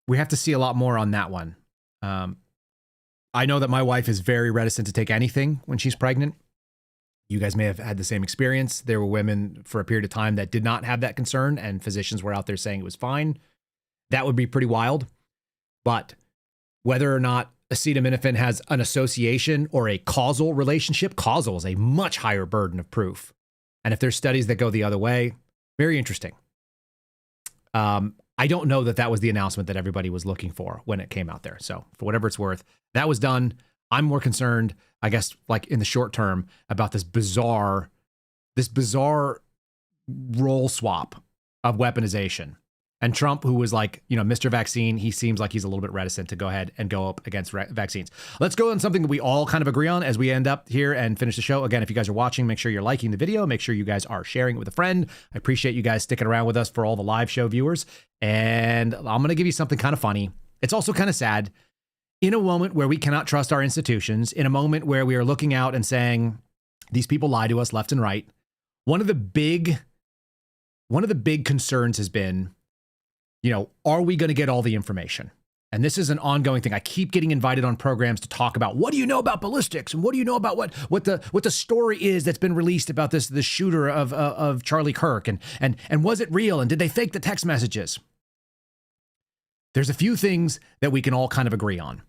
We have to see a lot more on that one. I know that my wife is very reticent to take anything when she's pregnant. You guys may have had the same experience. There were women for a period of time that did not have that concern, and physicians were out there saying it was fine. That would be pretty wild. But whether or not acetaminophen has an association or a causal relationship, causal is a much higher burden of proof. And if there's studies that go the other way, very interesting. I don't know that that was the announcement that everybody was looking for when it came out there. So for whatever it's worth, that was done. I'm more concerned, I guess, like in the short term, about this bizarre role swap of weaponization. And Trump, who was like, Mr. Vaccine, he seems like he's a little bit reticent to go ahead and go up against vaccines. Let's go on something that we all kind of agree on as we end up here and finish the show. Again, if you guys are watching, make sure you're liking the video. Make sure you guys are sharing it with a friend. I appreciate you guys sticking around with us for all the live show viewers. And I'm going to give you something kind of funny. It's also kind of sad. In a moment where we cannot trust our institutions, in a moment where we are looking out and saying, these people lie to us left and right, one of the big concerns has been, are we going to get all the information? And this is an ongoing thing. I keep getting invited on programs to talk about, what do you know about ballistics? And what do you know about what the story is that's been released about the shooter of Charlie Kirk? And was it real? And did they fake the text messages? There's a few things that we can all kind of agree on.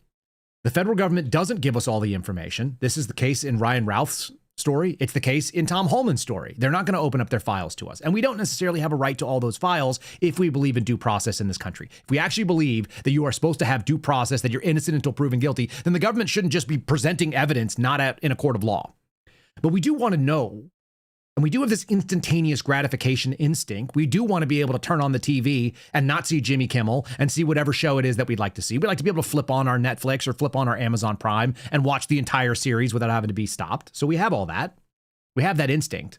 The federal government doesn't give us all the information. This is the case in Ryan Routh's story. It's the case in Tom Homan's story. They're not going to open up their files to us. And we don't necessarily have a right to all those files if we believe in due process in this country. If we actually believe that you are supposed to have due process, that you're innocent until proven guilty, then the government shouldn't just be presenting evidence not in a court of law. But we do want to know, and we do have this instantaneous gratification instinct. We do want to be able to turn on the TV and not see Jimmy Kimmel and see whatever show it is that we'd like to see. We'd like to be able to flip on our Netflix or flip on our Amazon Prime and watch the entire series without having to be stopped. So we have all that. We have that instinct.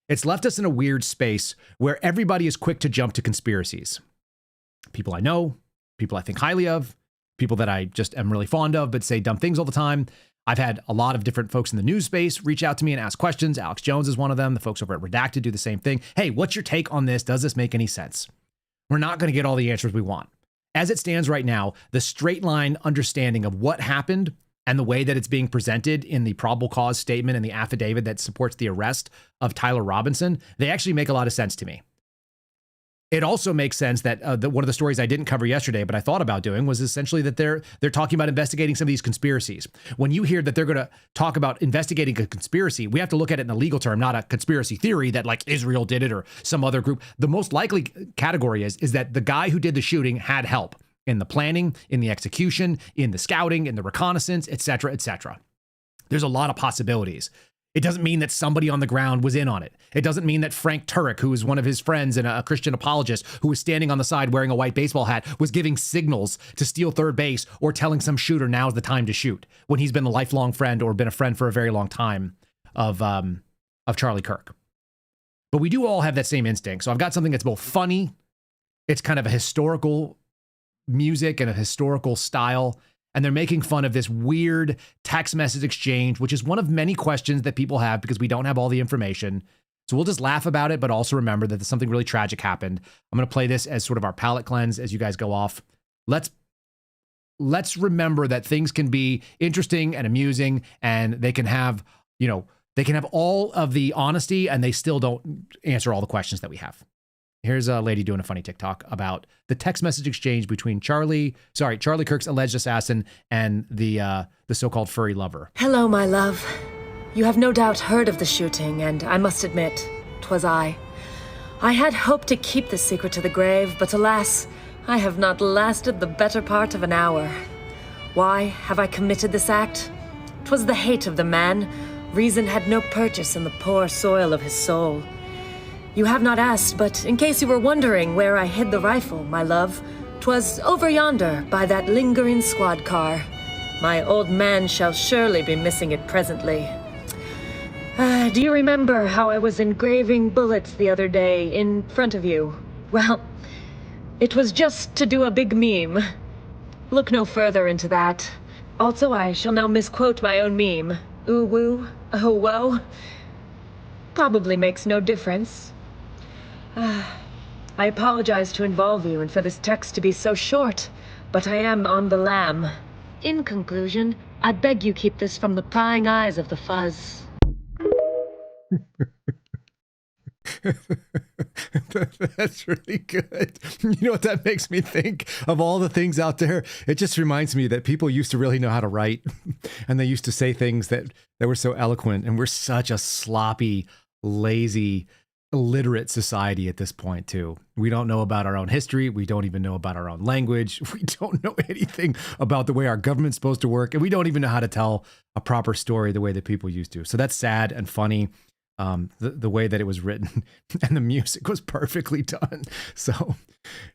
It's left us in a weird space where everybody is quick to jump to conspiracies. People I know, people I think highly of, people that I just am really fond of but say dumb things all the time. I've had a lot of different folks in the news space reach out to me and ask questions. Alex Jones is one of them. The folks over at Redacted do the same thing. Hey, what's your take on this? Does this make any sense? We're not going to get all the answers we want. As it stands right now, the straight line understanding of what happened and the way that it's being presented in the probable cause statement and the affidavit that supports the arrest of Tyler Robinson, they actually make a lot of sense to me. It also makes sense that one of the stories I didn't cover yesterday, but I thought about doing, was essentially that they're talking about investigating some of these conspiracies. When you hear that they're going to talk about investigating a conspiracy, we have to look at it in a legal term, not a conspiracy theory that like Israel did it or some other group. The most likely category is that the guy who did the shooting had help. in the planning, in the execution, in the scouting, in the reconnaissance, et cetera, et cetera. There's a lot of possibilities. It doesn't mean that somebody on the ground was in on it. It doesn't mean that Frank Turek, who was one of his friends and a Christian apologist who was standing on the side wearing a white baseball hat, was giving signals to steal third base or telling some shooter now's the time to shoot when he's been a lifelong friend or been a friend for a very long time of Charlie Kirk. But we do all have that same instinct. So I've got something that's both funny, it's kind of a historical music and a historical style, and they're making fun of this weird text message exchange, which is one of many questions that people have because we don't have all the information. So we'll just laugh about it, but also remember that something really tragic happened. I'm going to play this as sort of our palate cleanse as you guys go off. Let's remember that things can be interesting and amusing, and they can have, they can have all of the honesty, and they still don't answer all the questions that we have. Here's a lady doing a funny TikTok about the text message exchange between Charlie Kirk's alleged assassin and the so-called furry lover. Hello, my love. You have no doubt heard of the shooting, and I must admit, 'twas I. I had hoped to keep the secret to the grave, but alas, I have not lasted the better part of an hour. Why have I committed this act? 'Twas the hate of the man. Reason had no purchase in the poor soil of his soul. You have not asked, but in case you were wondering where I hid the rifle, my love, 'twas over yonder by that lingering squad car. My old man shall surely be missing it presently. Do you remember how I was engraving bullets the other day in front of you? Well, it was just to do a big meme. Look no further into that. Also, I shall now misquote my own meme. Ooh woo, oh whoa. Probably makes no difference. I apologize to involve you and for this text to be so short, but I am on the lam. In conclusion, I beg you keep this from the prying eyes of the fuzz. That's really good. You know what that makes me think of? All the things out there. It just reminds me that people used to really know how to write, and they used to say things that were so eloquent, and we're such a sloppy, lazy, illiterate society at this point too. We don't know about our own history. We don't even know about our own language. We don't know anything about the way our government's supposed to work, and we don't even know how to tell a proper story the way that people used to. So that's sad and funny. The way that it was written, and the music was perfectly done. So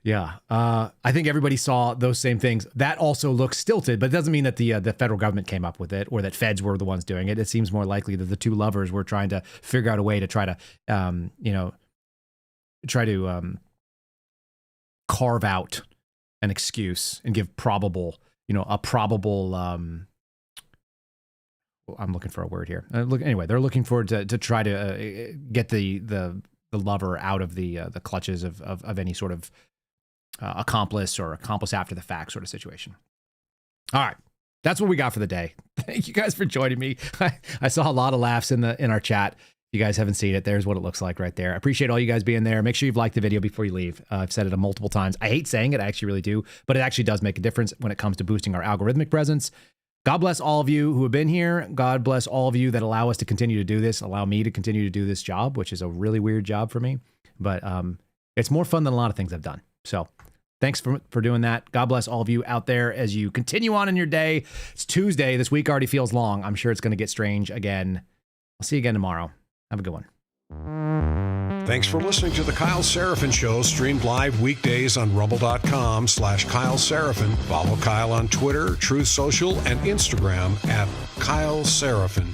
yeah, I think everybody saw those same things. That also looks stilted, but it doesn't mean that the federal government came up with it or that feds were the ones doing it. It seems more likely that the two lovers were trying to figure out a way to try to carve out an excuse and give a probable I'm looking for a word here. Anyway, they're looking forward to try to get the lover out of the clutches of any sort of accomplice or accomplice after the fact sort of situation. All right, that's what we got for the day. Thank you guys for joining me. I saw a lot of laughs in our chat. If you guys haven't seen it, there's what it looks like right there. I appreciate all you guys being there. Make sure you've liked the video before you leave. I've said it multiple times. I hate saying it, I actually really do, but it actually does make a difference when it comes to boosting our algorithmic presence. God bless all of you who have been here. God bless all of you that allow us to continue to do this, allow me to continue to do this job, which is a really weird job for me. But it's more fun than a lot of things I've done. So thanks for doing that. God bless all of you out there as you continue on in your day. It's Tuesday. This week already feels long. I'm sure it's going to get strange again. I'll see you again tomorrow. Have a good one. Thanks for listening to The Kyle Seraphin Show, streamed live weekdays on rumble.com/Kyle Seraphin. Follow Kyle on Twitter, Truth Social, and Instagram @Kyle Seraphin.